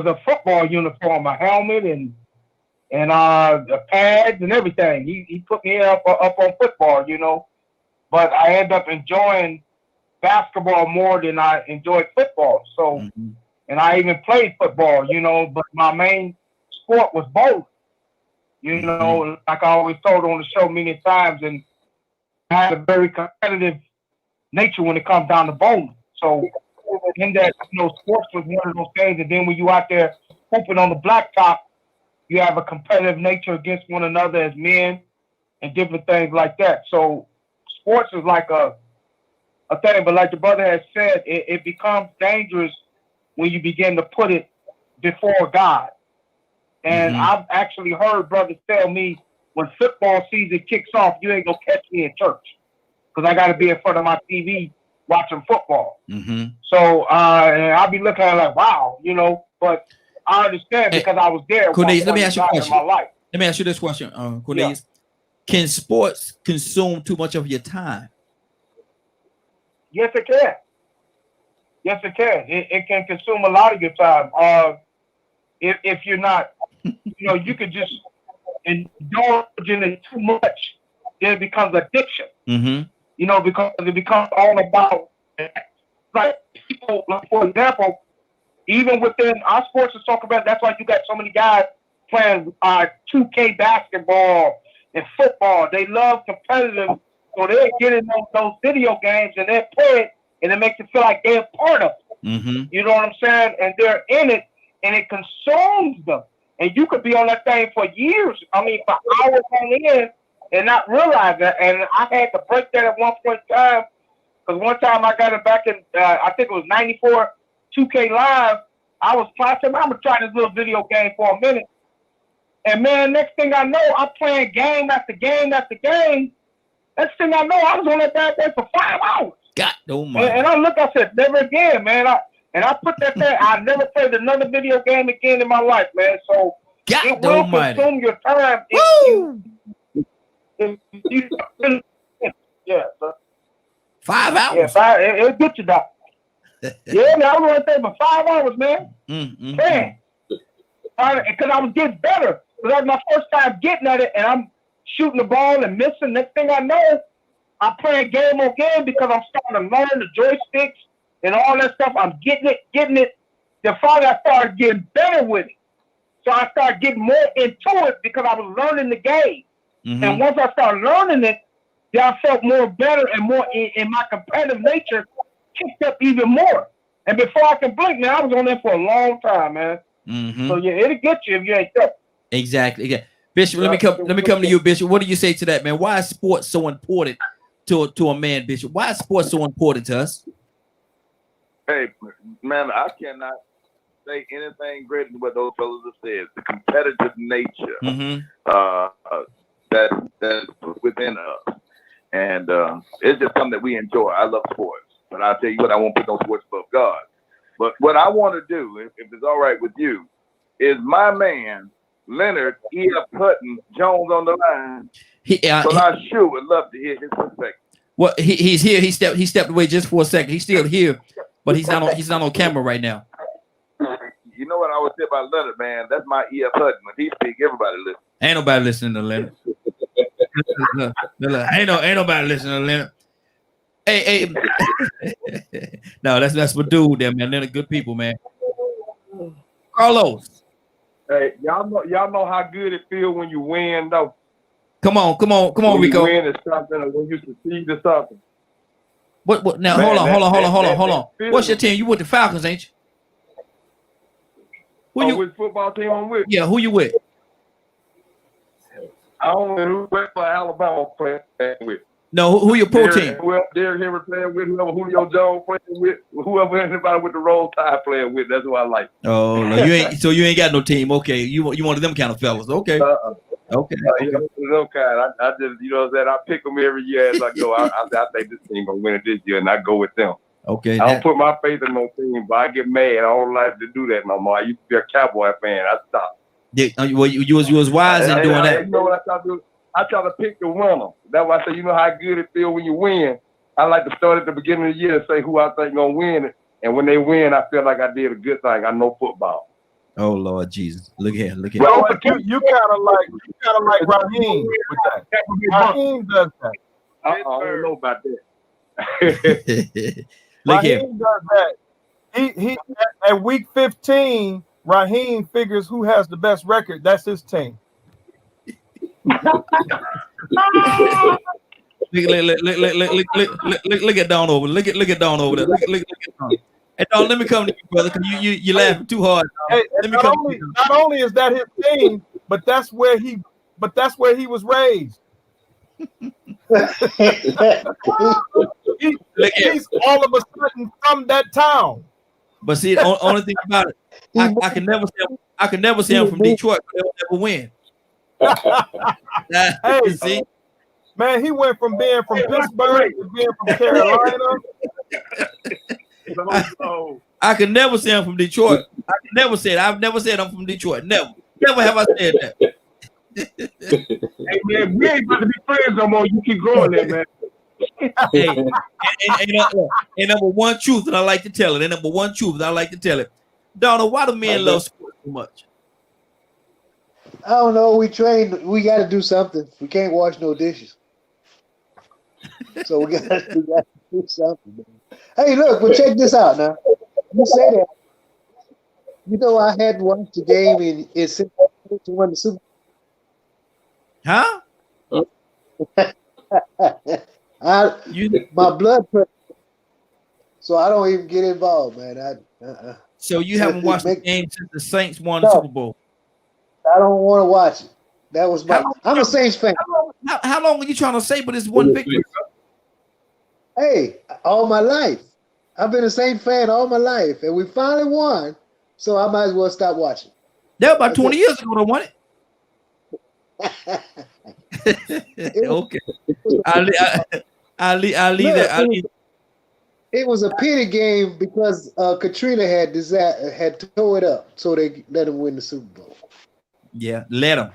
a football uniform, a helmet and the pads and everything. He put me up on football, but I ended up enjoying basketball more than I enjoyed football. So, and I even played football, but my main sport was bowling. Like I always told on the show many times, and I had a very competitive nature when it comes down to bowling. So in that, sports was one of those things. And then when you out there hooping on the blacktop, you have a competitive nature against one another as men and different things like that. So sports is like a thing, but like the brother has said, it becomes dangerous when you begin to put it before God. And I've actually heard brothers tell me when football season kicks off, you ain't gonna catch me in church because I got to be in front of my TV watching football. So and I'll be looking at it like, wow, but I understand because I was there. Cornelius, let me ask you a question. In my life. Let me ask you this question, Cornelius. Can sports consume too much of your time? Yes, it can. Yes, it can. It can consume a lot of your time. If you're not, you could just indulge in it too much, then it becomes addiction. Because it becomes all about, like people, like for example, even within our sports to talk about, that's why you got so many guys playing 2K basketball and football. They love competitive, so they get in those video games and they play it, and it makes it feel like they're part of it. You know what I'm saying? And they're in it, and it consumes them. And you could be on that thing for years, for hours on end, and not realize that. And I had to break that at one point in time, because one time I got it back in, I think it was 94, 2K Live. I was playing, I'm going to try this little video game for a minute. And man, next thing I know, I'm playing game after game after game. Next thing I know, I was on that bad boy for 5 hours. God, oh my. And I said, never again, man. I put that there. I never played another video game again in my life, man. So it will consume your time. Yeah. 5 hours? Yeah, it'll get you down. Yeah, man, I was on that thing for 5 hours, man. Man. Because I was getting better. That's my first time getting at it, and I'm shooting the ball and missing. Next thing I know, I'm playing game on game because I'm starting to learn the joysticks and all that stuff. I'm getting it. Then finally, I started getting better with it. So I started getting more into it because I was learning the game. And once I started learning it, then I felt more better and more in my competitive nature kicked up even more. And before I can blink, man, I was on there for a long time, man. So yeah, it'll get you if you ain't careful. Exactly. Yeah. Bishop, let me come to you, Bishop. What do you say to that, man? Why is sports so important to a man, Bishop? Why is sports so important to us? Hey, man, I cannot say anything greater than what those fellas have said. The competitive nature that's within us. And it's just something that we enjoy. I love sports. But I'll tell you what, I won't put no sports above God. But what I want to do, if it's all right with you, is my man, Leonard E.F. Hutton Jones on the line. So I sure would love to hear his perspective. Well, he's here. He stepped away just for a second. He's still here, but he's not on camera right now. You know what I would say about Leonard, man? That's my E.F. Hutton. When he speak, everybody listen. Ain't nobody listening to Leonard. Ain't nobody listening to Leonard. Hey. No, that's my dude there, man. Leonard, good people, man. Carlos. Hey, y'all know how good it feels when you win, though. Come on, when Rico. You win is something, or when you succeed or something. What now? Man, hold on. What's your team? You with the Falcons, ain't you? Which football team I'm with? Yeah, who you with? I don't know who for Alabama playing with. No, who your pro team? Whoever Derrick Henry playing with, whoever Julio Jones playing with, whoever anybody with the Roll Tide playing with, that's who I like. Oh, no, you ain't got no team. Okay, you one of them kind of fellas. Okay. Okay. No kind. I just, you know what I'm saying? I pick them every year as I go. I think this team gonna win it this year, and I go with them. Okay. I don't put my faith in no team, but I get mad. I don't like to do that no more. I used to be a Cowboy fan. I stopped. Yeah, well, you was wise in doing that. You know what I try to do? I try to pick the winner. That's why I say, you know how good it feels when you win. I like to start at the beginning of the year and say who I think gonna win it. And when they win, I feel like I did a good thing. I know football. Oh Lord Jesus! Look here. Well, but you kind of like Raheem with that. Raheem does that. I don't know about that. Look here. Raheem does that. He at week 15, Raheem figures who has the best record. That's his team. Look at Don over. Look at Don over there. Look at Don. Hey, Don, let me come to you, brother, because you laughing too hard. Hey, not only is that his team, but that's where he was raised. He's all of a sudden from that town. But see, the only thing about it, I can never say I'm from Detroit, but they'll never win. Hey, see? Man, he went from being from Pittsburgh to being from Carolina. I can never say I'm from Detroit. I can never say it. I've never said I'm from Detroit. Never have I said that. Hey man, we ain't about to be friends no more. You keep growing there, man. Hey, and number one truth, and I like to tell it. And number one truth, and I like to tell it. Donald, why do men love sports so much? I don't know. We train. We got to do something. We can't wash no dishes, so we got to do something. Man. Hey, look. But check this out now. You say that. You know, I hadn't watched the game in since to win the Super. Huh? My blood pressure. So I don't even get involved, man. So you haven't watched the game since the Saints won the Super Bowl? I don't want to watch it. That was I'm a Saints fan. How long are you trying to say? But it's one victory. Hey, all my life. I've been a Saints fan all my life, and we finally won. So I might as well stop watching. That was about 20 years ago they won it. Okay. I'll leave that. It was a pity game because Katrina had tore it up, so they let him win the Super Bowl. Yeah, let him.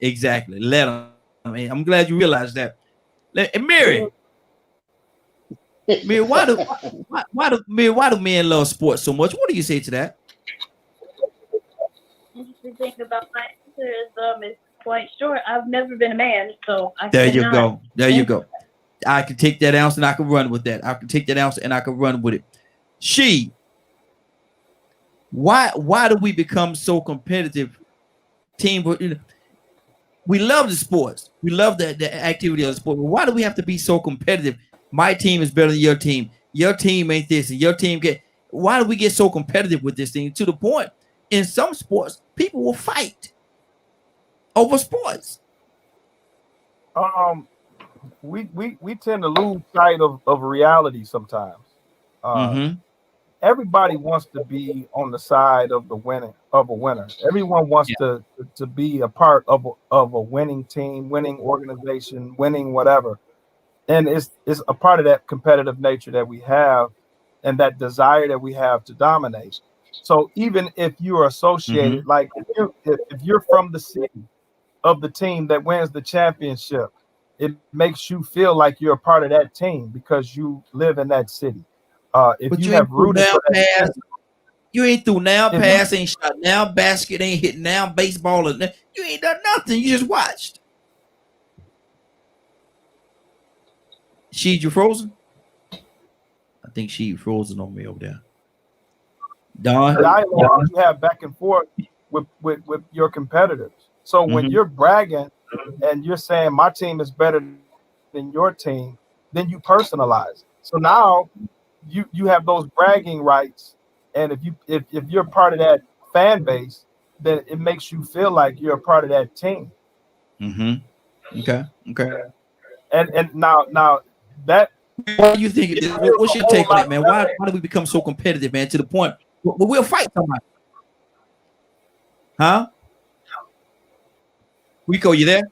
Exactly, let him. I mean, I'm glad you realized that. And Mary, why do men love sports so much? What do you say to that? What you think about that? is quite short. I've never been a man, so I There you cannot go. There you answer. go. I can take that ounce and I can run with that. I can take that ounce and I can run with it. Why do we become so competitive? Team, we love the sports. We love the activity of the sport. But why do we have to be so competitive? My team is better than your team. Your team ain't this, and your team get. Why do we get so competitive with this thing? To the point, in some sports, people will fight over sports. We tend to lose sight of reality sometimes. Everybody wants to be on the side of a winner. Everyone wants to be a part of a winning team, winning organization, winning whatever. And it's a part of that competitive nature that we have and that desire that we have to dominate. So even if you're associated, like if you're from the city of the team that wins the championship, it makes you feel like you're a part of that team because you live in that city. If But you you have ain't through rooted now for that pass. team, You ain't through now if pass, ain't shot now basket, ain't hit now baseball. You ain't done nothing. You just watched. You frozen? I think she frozen on me over there. Don? dialogue you have back and forth with your competitors. So when you're bragging and you're saying my team is better than your team, then you personalize it. So now you have those bragging rights, and if you're part of that fan base, then it makes you feel like you're a part of that team. Okay. And now that what do you think? What's your take on that, man? Why do we become so competitive, man? To the point where we'll fight somebody. Huh? Rico, you there?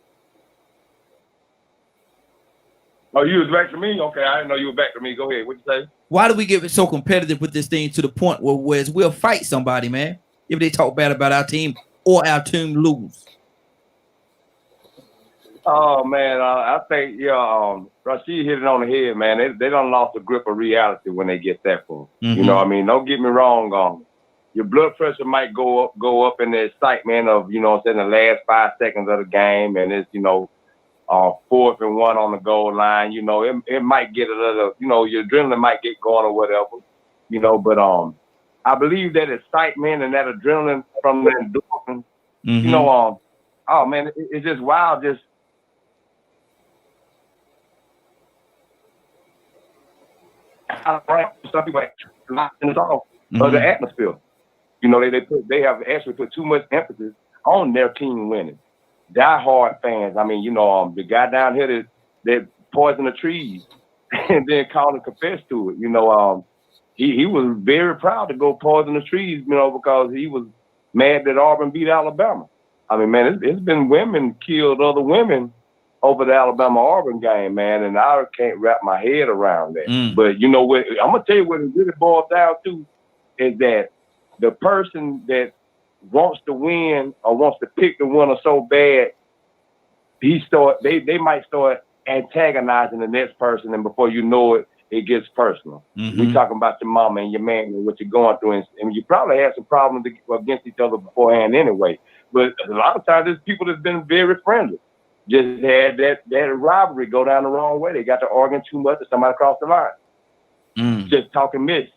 Oh, you was back to me? Okay, I didn't know you were back to me. Go ahead. What you say? Why do we get so competitive with this thing to the point where we'll fight somebody, man, if they talk bad about our team or our team lose? Oh man, I think Rashid hit it on the head, man. They done lost the grip of reality when they get that far. You know what I mean? Don't get me wrong. Your blood pressure might go up in the excitement of, you know what I'm saying, the last 5 seconds of the game, and it's, 4th and 1 on the goal line. You know, it might get a little, your adrenaline might get going or whatever, but I believe that excitement and that adrenaline from the endorphin, oh man, it's just wild. Just some people it's off of the atmosphere. They have actually put too much emphasis on their team winning. Die-hard fans. I mean, the guy down here that poisoned the trees and then called and confessed to it. He was very proud to go poison the trees, because he was mad that Auburn beat Alabama. I mean, man, it's been women killed other women over the Alabama-Auburn game, man, and I can't wrap my head around that. But you know what? I'm gonna tell you what it really boils down to is that the person that wants to win or wants to pick the winner so bad, they might start antagonizing the next person, and before you know it, it gets personal. We talking about your mama and your man and what you're going through, and you probably had some problems against each other beforehand anyway. But a lot of times, there's people that's been very friendly. Just had that rivalry go down the wrong way. They got to arguing too much, and somebody crossed the line. Just talking miss.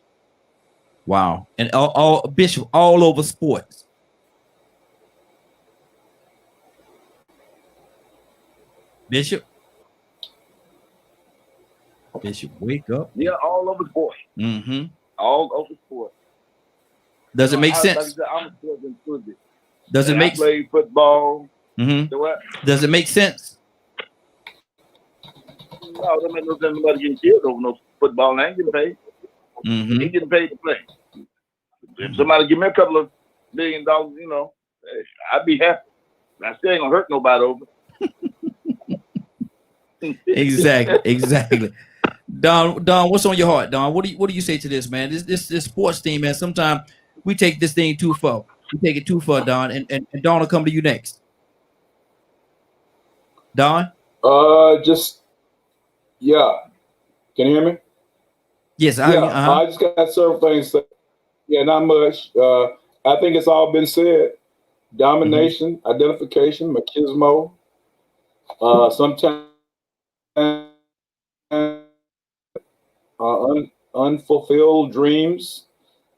Wow. And all Bishop all over sports. Bishop, wake up. Yeah, all over sports. All over sports. Does it make sense? I'm a sports enthusiast. Does it make sense? I played football. Does it make sense? No, that make no sense. Nobody getting killed over no football. I ain't getting paid. He getting paid to play. If somebody give me a couple of $1 million, I'd be happy. I still ain't gonna hurt nobody over. Exactly. Don, what's on your heart, Don? What do you say to this, man? This sports thing, man. Sometimes we take this thing too far. We take it too far, Don, and Don will come to you next. Don? Can you hear me? Yes, I just got several things to say. Yeah, not much. I think it's all been said. domination, identification, machismo, sometimes unfulfilled dreams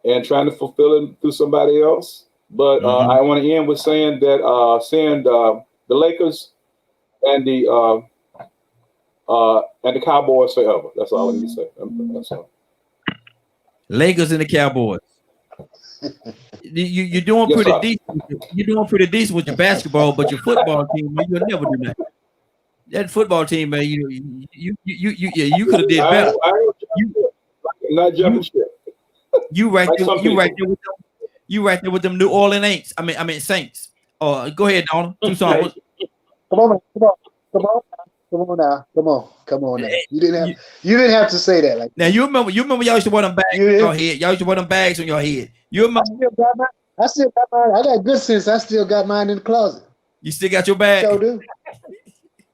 and trying to fulfill it through somebody else. But I want to end with saying that seeing the Lakers and the Cowboys forever. That's all I need to say. That's all. Lakers and the Cowboys. You're doing Yes, pretty sir. decent. You're doing pretty decent with your basketball, but your football team, man, you'll never do that. That football team, man, you could have did better. Not jumping ship. You right Like there. some You right people. there with them. You right there with them New Orleans Saints. I mean Saints. Go ahead, Donald. Tucson. Come on now. You didn't have to say that. Like Now you remember y'all used to wear them bags on your head. Y'all used to wear them bags on your head. You remember? I still got mine. I got good sense. I still got mine in the closet. You still got your bag? So do.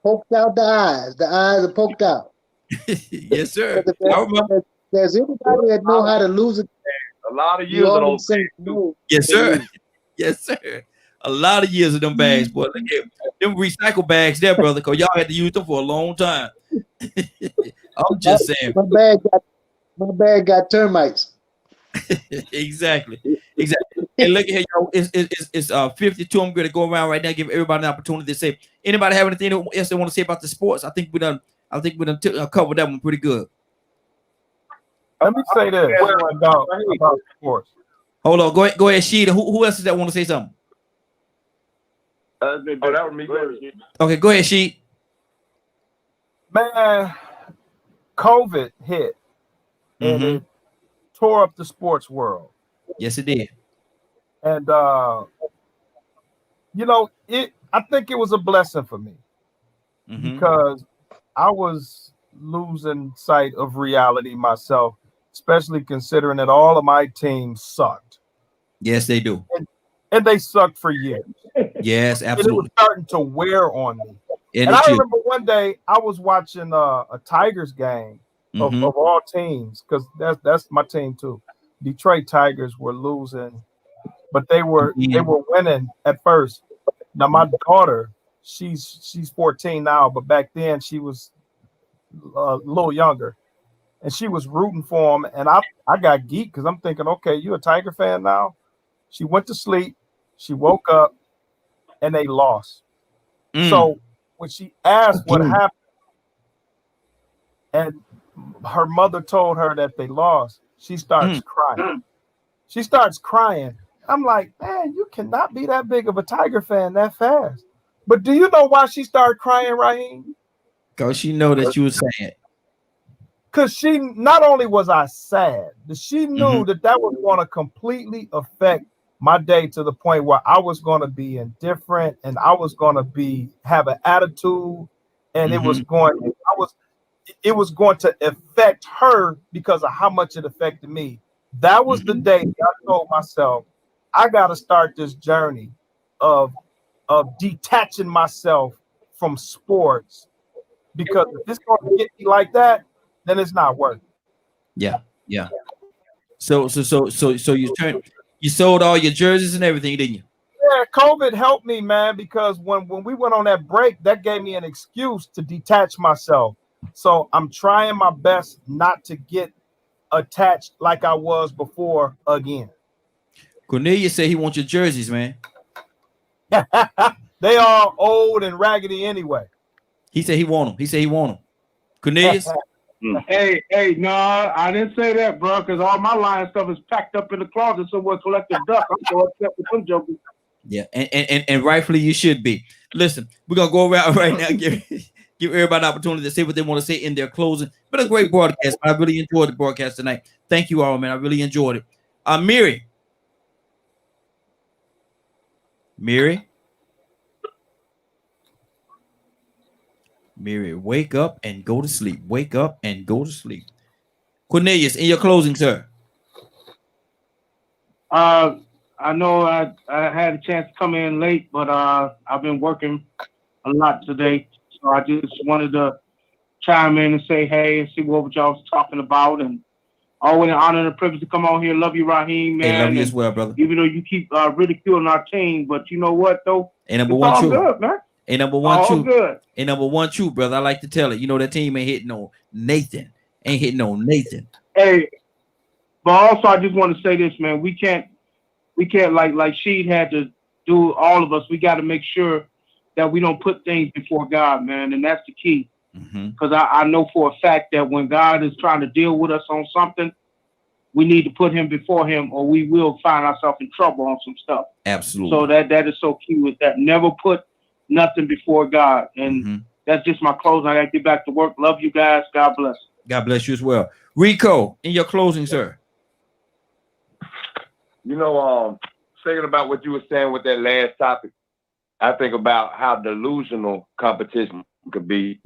Poked out the eyes. The eyes are poked out. Yes, sir. I remember. There's anybody that know how to lose it. A lot of years of those Yes, sir. Yes, sir. A lot of years of them bags, boy. Look at them recycle bags there, brother, because y'all had to use them for a long time. I'm just saying. My bag got termites. Exactly. And look at here, y'all. It's 52. I'm going to go around right now, give everybody an opportunity to say. Anybody have anything else they want to say about the sports? I think we done covered that one pretty good. Let me say this about sports. Hold on. Go ahead, Sheeta. Who else is that want to say something? that was me. Okay, go ahead, Sheet. Man, COVID hit and it tore up the sports world. Yes, it did. And I think it was a blessing for me because I was losing sight of reality myself, especially considering that all of my teams sucked. Yes, they do. And they sucked for years. Yes, absolutely. And it was starting to wear on me. And I remember one day I was watching a Tigers game of all teams, because that's my team too. Detroit Tigers were losing, but they were winning at first. Now my daughter, she's 14 now, but back then she was a little younger, and she was rooting for them. And I got geeked because I'm thinking, okay, you a Tiger fan now? She went to sleep, she woke up, and they lost. So when she asked what happened, and her mother told her that they lost, she starts crying. She starts crying. I'm like, man, you cannot be that big of a Tiger fan that fast. But do you know why she started crying, Raheem? Because she know that you were sad. Because she, not only was I sad, but she knew that was going to completely affect my day to the point where I was going to be indifferent and I was going to have an attitude, and it was going to affect her because of how much it affected me. That was the day I told myself, I got to start this journey of detaching myself from sports, because if it's going to get me like that, then it's not worth it. Yeah. So you sold all your jerseys and everything, didn't you? Yeah, COVID helped me, man, because when we went on that break, that gave me an excuse to detach myself. So I'm trying my best not to get attached like I was before again. Cornelius said he wants your jerseys, man. They are old and raggedy anyway. He said he want them. Cornelius? Hey, no, I didn't say that, bro, because all my line stuff is packed up in the closet somewhere, collecting dust. I'm so upset with them jokers. Yeah, and rightfully you should be. Listen, we're gonna go around right now, give everybody an opportunity to say what they want to say in their closing. But a great broadcast. I really enjoyed the broadcast tonight. Thank you all, man. I really enjoyed it. Mary, wake up and go to sleep. Wake up and go to sleep. Cornelius, in your closing, sir. I know I had a chance to come in late, but I've been working a lot today. So I just wanted to chime in and say hey and see what y'all was talking about. And Always an honor and a privilege to come on here. Love you, Raheem, man. Hey, love you And as well, brother. even though you keep ridiculing our team, but you know what though? Ain't number It's one all true. good, man. Ain't number one All true. good. Ain't number one true, brother. I like to tell it. You know that team ain't hitting on Nathan. Ain't hitting on Nathan. Hey, but also I just want to say this, man. We can't like Sheed had to do. All of us, we got to make sure that we don't put things before God, man, and that's the key. Because I know for a fact that when God is trying to deal with us on something, we need to put him before him, or we will find ourselves in trouble on some stuff. Absolutely. So that is so key with that. Never put nothing before God. And that's just my closing. I got to get back to work. Love you guys. God bless. God bless you as well. Rico, in your closing, sir. You know, thinking about what you were saying with that last topic, I think about how delusional competition could be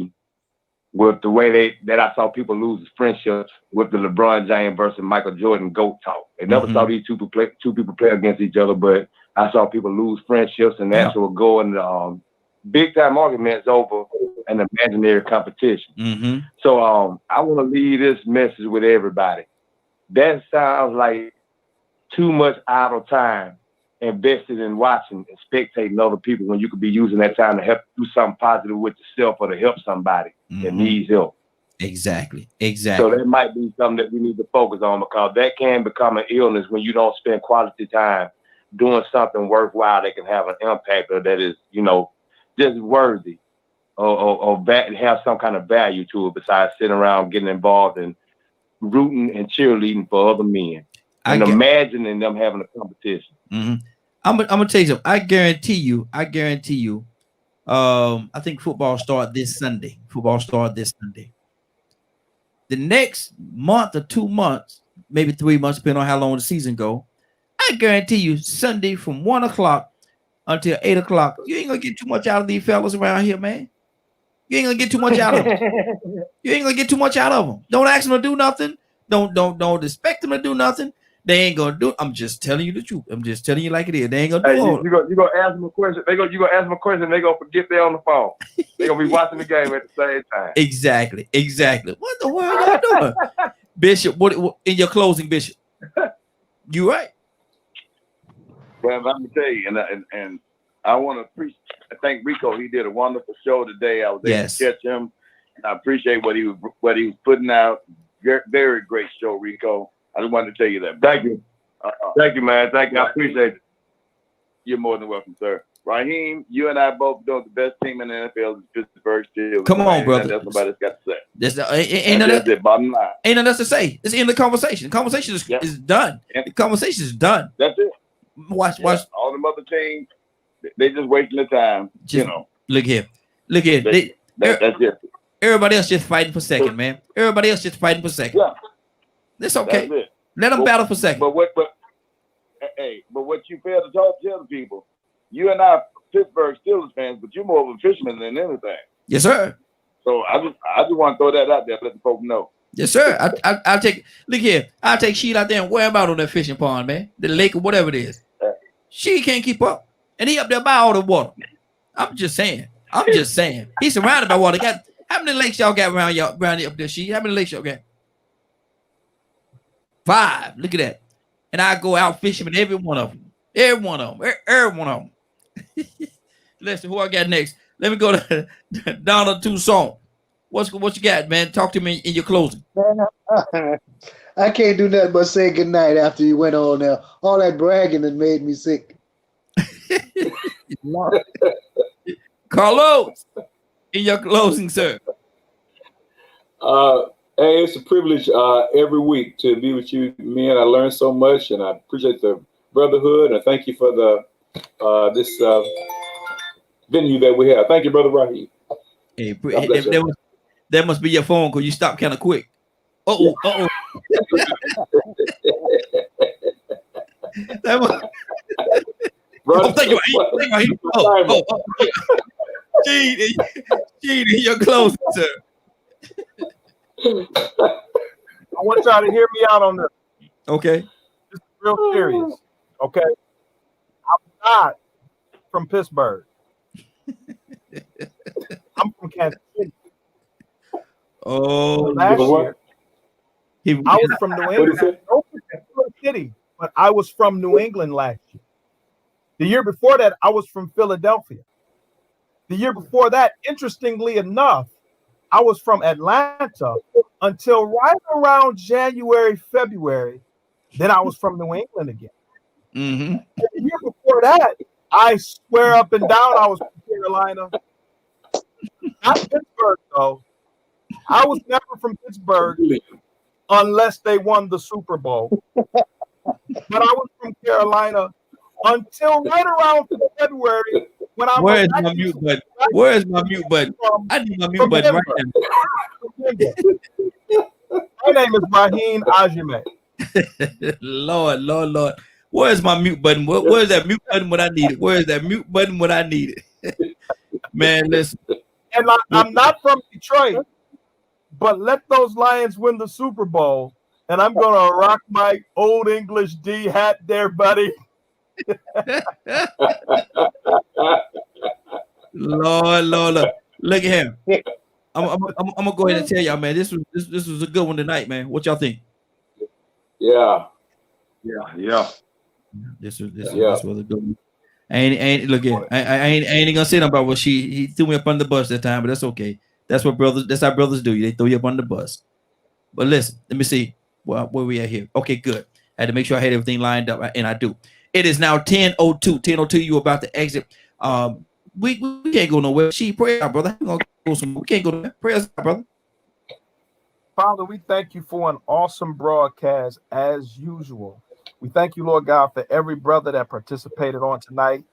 with the way that I saw people lose friendships with the LeBron James versus Michael Jordan GOAT talk. They never saw these two people play against each other, but I saw people lose friendships and actual go in big time arguments over an imaginary competition. So I want to leave this message with everybody. That sounds like too much idle time invested in watching and spectating other people when you could be using that time to help do something positive with yourself or to help somebody that needs help. Exactly. So that might be something that we need to focus on, because that can become an illness when you don't spend quality time doing something worthwhile that can have an impact or that is, you know, just worthy or have some kind of value to it besides sitting around getting involved in rooting and cheerleading for other men and imagining them having a competition. I'm gonna tell you something. I guarantee you. I think football starts this Sunday. The next month or 2 months, maybe 3 months, depending on how long the season go. I guarantee you, Sunday from 1 o'clock until 8 o'clock, you ain't gonna get too much out of these fellas around here, man. You ain't gonna get too much out of them. You ain't gonna get too much out of them. Don't ask them to do nothing. Don't expect them to do nothing. They ain't gonna do it. I'm just telling you the truth. I'm just telling you like it is. They ain't gonna do it. You gonna ask them a question. You gonna ask them a question. They gonna forget they're on the phone. They gonna be watching the game at the same time. Exactly. What the world y'all doing, Bishop? What in your closing, Bishop? You right. Well, let me tell you, and I want to thank Rico. He did a wonderful show today. I was able to catch him. I appreciate what he was putting out. Very, very great show, Rico. I just wanted to tell you that. Thank you. Thank you, man. Thank you. I appreciate it. You're more than welcome, sir. Raheem, you and I both doing the best team in the NFL is Pittsburgh Steelers. Come on, brother. That's what nobody's got to say. That's the bottom line. Ain't nothing else to say. It's in the conversation. The conversation is done. The conversation is done. That's it. Watch. All the other teams, they just wasting their time. Look here. That's it. Everybody else just fighting for second, man. Everybody else just fighting for second. Yeah. That's okay. That's let them battle for second. But what you fail to tell the people, you and I are Pittsburgh Steelers fans, but you're more of a fisherman than anything. Yes, sir. So I just want to throw that out there, let the folks know. Yes, sir. I'll take. Look here. I'll take Sheed out there and wear him out on that fishing pond, man. The lake or whatever it is. She can't keep up, and he up there by all the water. I'm just saying. He's surrounded by water. How many lakes y'all got around up there, Sheed? How many lakes y'all got? 5. Look at that. And I go out fishing with every one of them. Every one of them. Listen, who I got next? Let me go to Donald Toussaint. What you got, man? Talk to me in your closing. I can't do nothing but say good night after you went on there. All that bragging that made me sick. Carlos, in your closing, sir. Hey, it's a privilege every week to be with you, man. I learned so much, and I appreciate the brotherhood. And thank you for the this venue that we have. Thank you, Brother Raheem. Hey, that must be your phone because you stopped kind of quick. That was. Gene, you're closing, sir. I want y'all to hear me out on this. Okay. This is real serious. Okay. I'm not from Pittsburgh. I'm from Kansas City. Oh, last year. I was from New England, City, but I was from New England last year. The year before that, I was from Philadelphia. The year before that, interestingly enough, I was from Atlanta until right around January, February. Then I was from New England again. Mm-hmm. The year before that, I swear up and down, I was from Carolina. Not Pittsburgh, though. I was never from Pittsburgh unless they won the Super Bowl. But I was from Carolina until right around February when I Where is my mute button? Where is my mute button? I need my mute button right now. My name is Raheem Ajime. Lord. Where's my mute button? Where's that mute button when I need it? Where is that mute button when I need it? Man, listen. And I'm not from Detroit, but let those Lions win the Super Bowl, and I'm gonna rock my old English D hat there, buddy. Lord. Look at him. I'm gonna go ahead and tell y'all, man. This was a good one tonight, man. What y'all think? Yeah. This was a good one. Look here. I ain't gonna say nothing about what he threw me up on the bus that time, but that's okay. That's how brothers do. They throw you up on the bus. But listen, let me see where we at here. Okay, good. I had to make sure I had everything lined up, and I do. It is now 10:02. 10:02. You about to exit. We can't go nowhere. Pray out, brother. We can't go nowhere. Pray out, brother. Father, we thank you for an awesome broadcast as usual. We thank you, Lord God, for every brother that participated on tonight.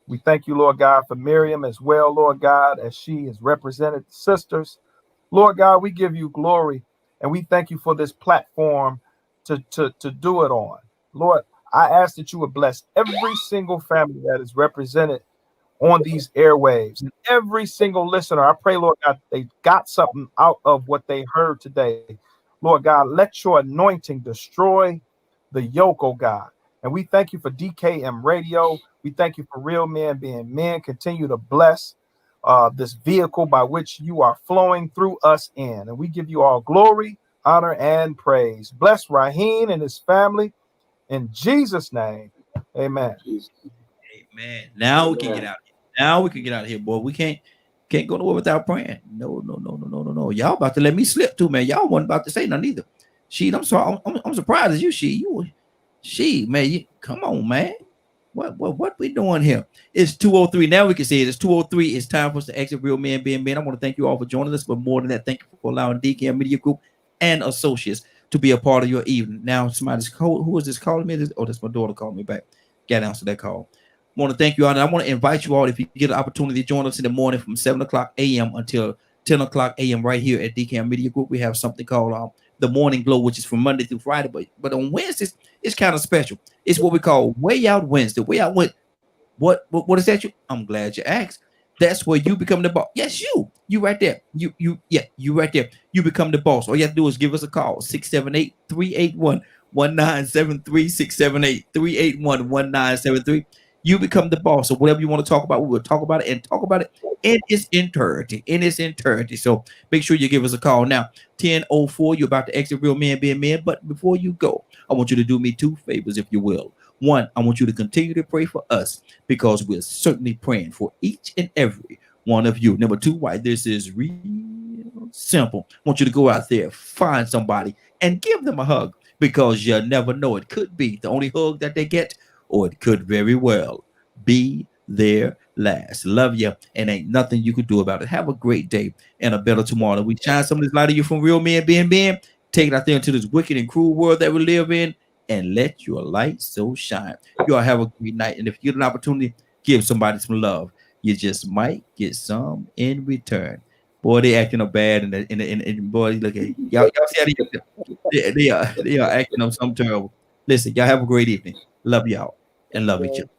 We thank you, Lord God, for Miriam as well, Lord God, as she has represented sisters. Lord God, we give you glory, and we thank you for this platform to do it on. Lord, I ask that you would bless every single family that is represented on these airwaves, and every single listener. I pray, Lord God, they got something out of what they heard today. Lord God, let your anointing destroy the yoke, oh God. And we thank you for DKM Radio. We thank you for Real Men Being Men. Continue to bless this vehicle by which you are flowing through us in. And we give you all glory, honor, and praise. Bless Raheem and his family. In Jesus' name, amen. Amen. Now we can get out. Now we can get out of here, boy. We can't go nowhere without praying. No. Y'all about to let me slip too, man. Y'all wasn't about to say nothing either. I'm sorry. I'm surprised at you, man. Come on, man. What we doing here? It's 2:03. Now we can say it. It's 2:03. It's time for us to exit Real Men Being Men. I want to thank you all for joining us, but more than that, thank you for allowing DKM Media Group and associates to be a part of your evening. Now, somebody's called. Who is this calling me? That's my daughter calling me back. Got to answer that call. I want to thank you all, and I want to invite you all, if you get an opportunity, to join us in the morning from 7 o'clock a.m. until 10 o'clock a.m. right here at DKM Media Group. We have something called the Morning Glow, which is from Monday through Friday, but on Wednesdays it's kind of special. It's what we call Way Out Wednesday. Way Out Wednesday. What is that? I'm glad you asked. That's where you become the boss. Yes, you right there. You right there. You become the boss. All you have to do is give us a call, 678-381-1973, 678-381-1973. You become the boss. So whatever you want to talk about, we will talk about it and talk about it in its entirety. So make sure you give us a call. Now, 10:04, you're about to exit Real Men Being Men. But before you go, I want you to do me two favors, if you will. One, I want you to continue to pray for us, because we're certainly praying for each and every one of you. Number two, why this is real simple. I want you to go out there, find somebody, and give them a hug, because you never know. It could be the only hug that they get, or it could very well be their last. Love you, and ain't nothing you could do about it. Have a great day and a better tomorrow. We shine some of this light of you from Real Men Being Men. Take it out there into this wicked and cruel world that we live in, and let your light so shine. You all have a great night, and if you get an opportunity, give somebody some love. You just might get some in return. Boy, they acting up bad, and boy, look at y'all see how they are acting up something terrible. Listen, y'all have a great evening. Love y'all and love each other.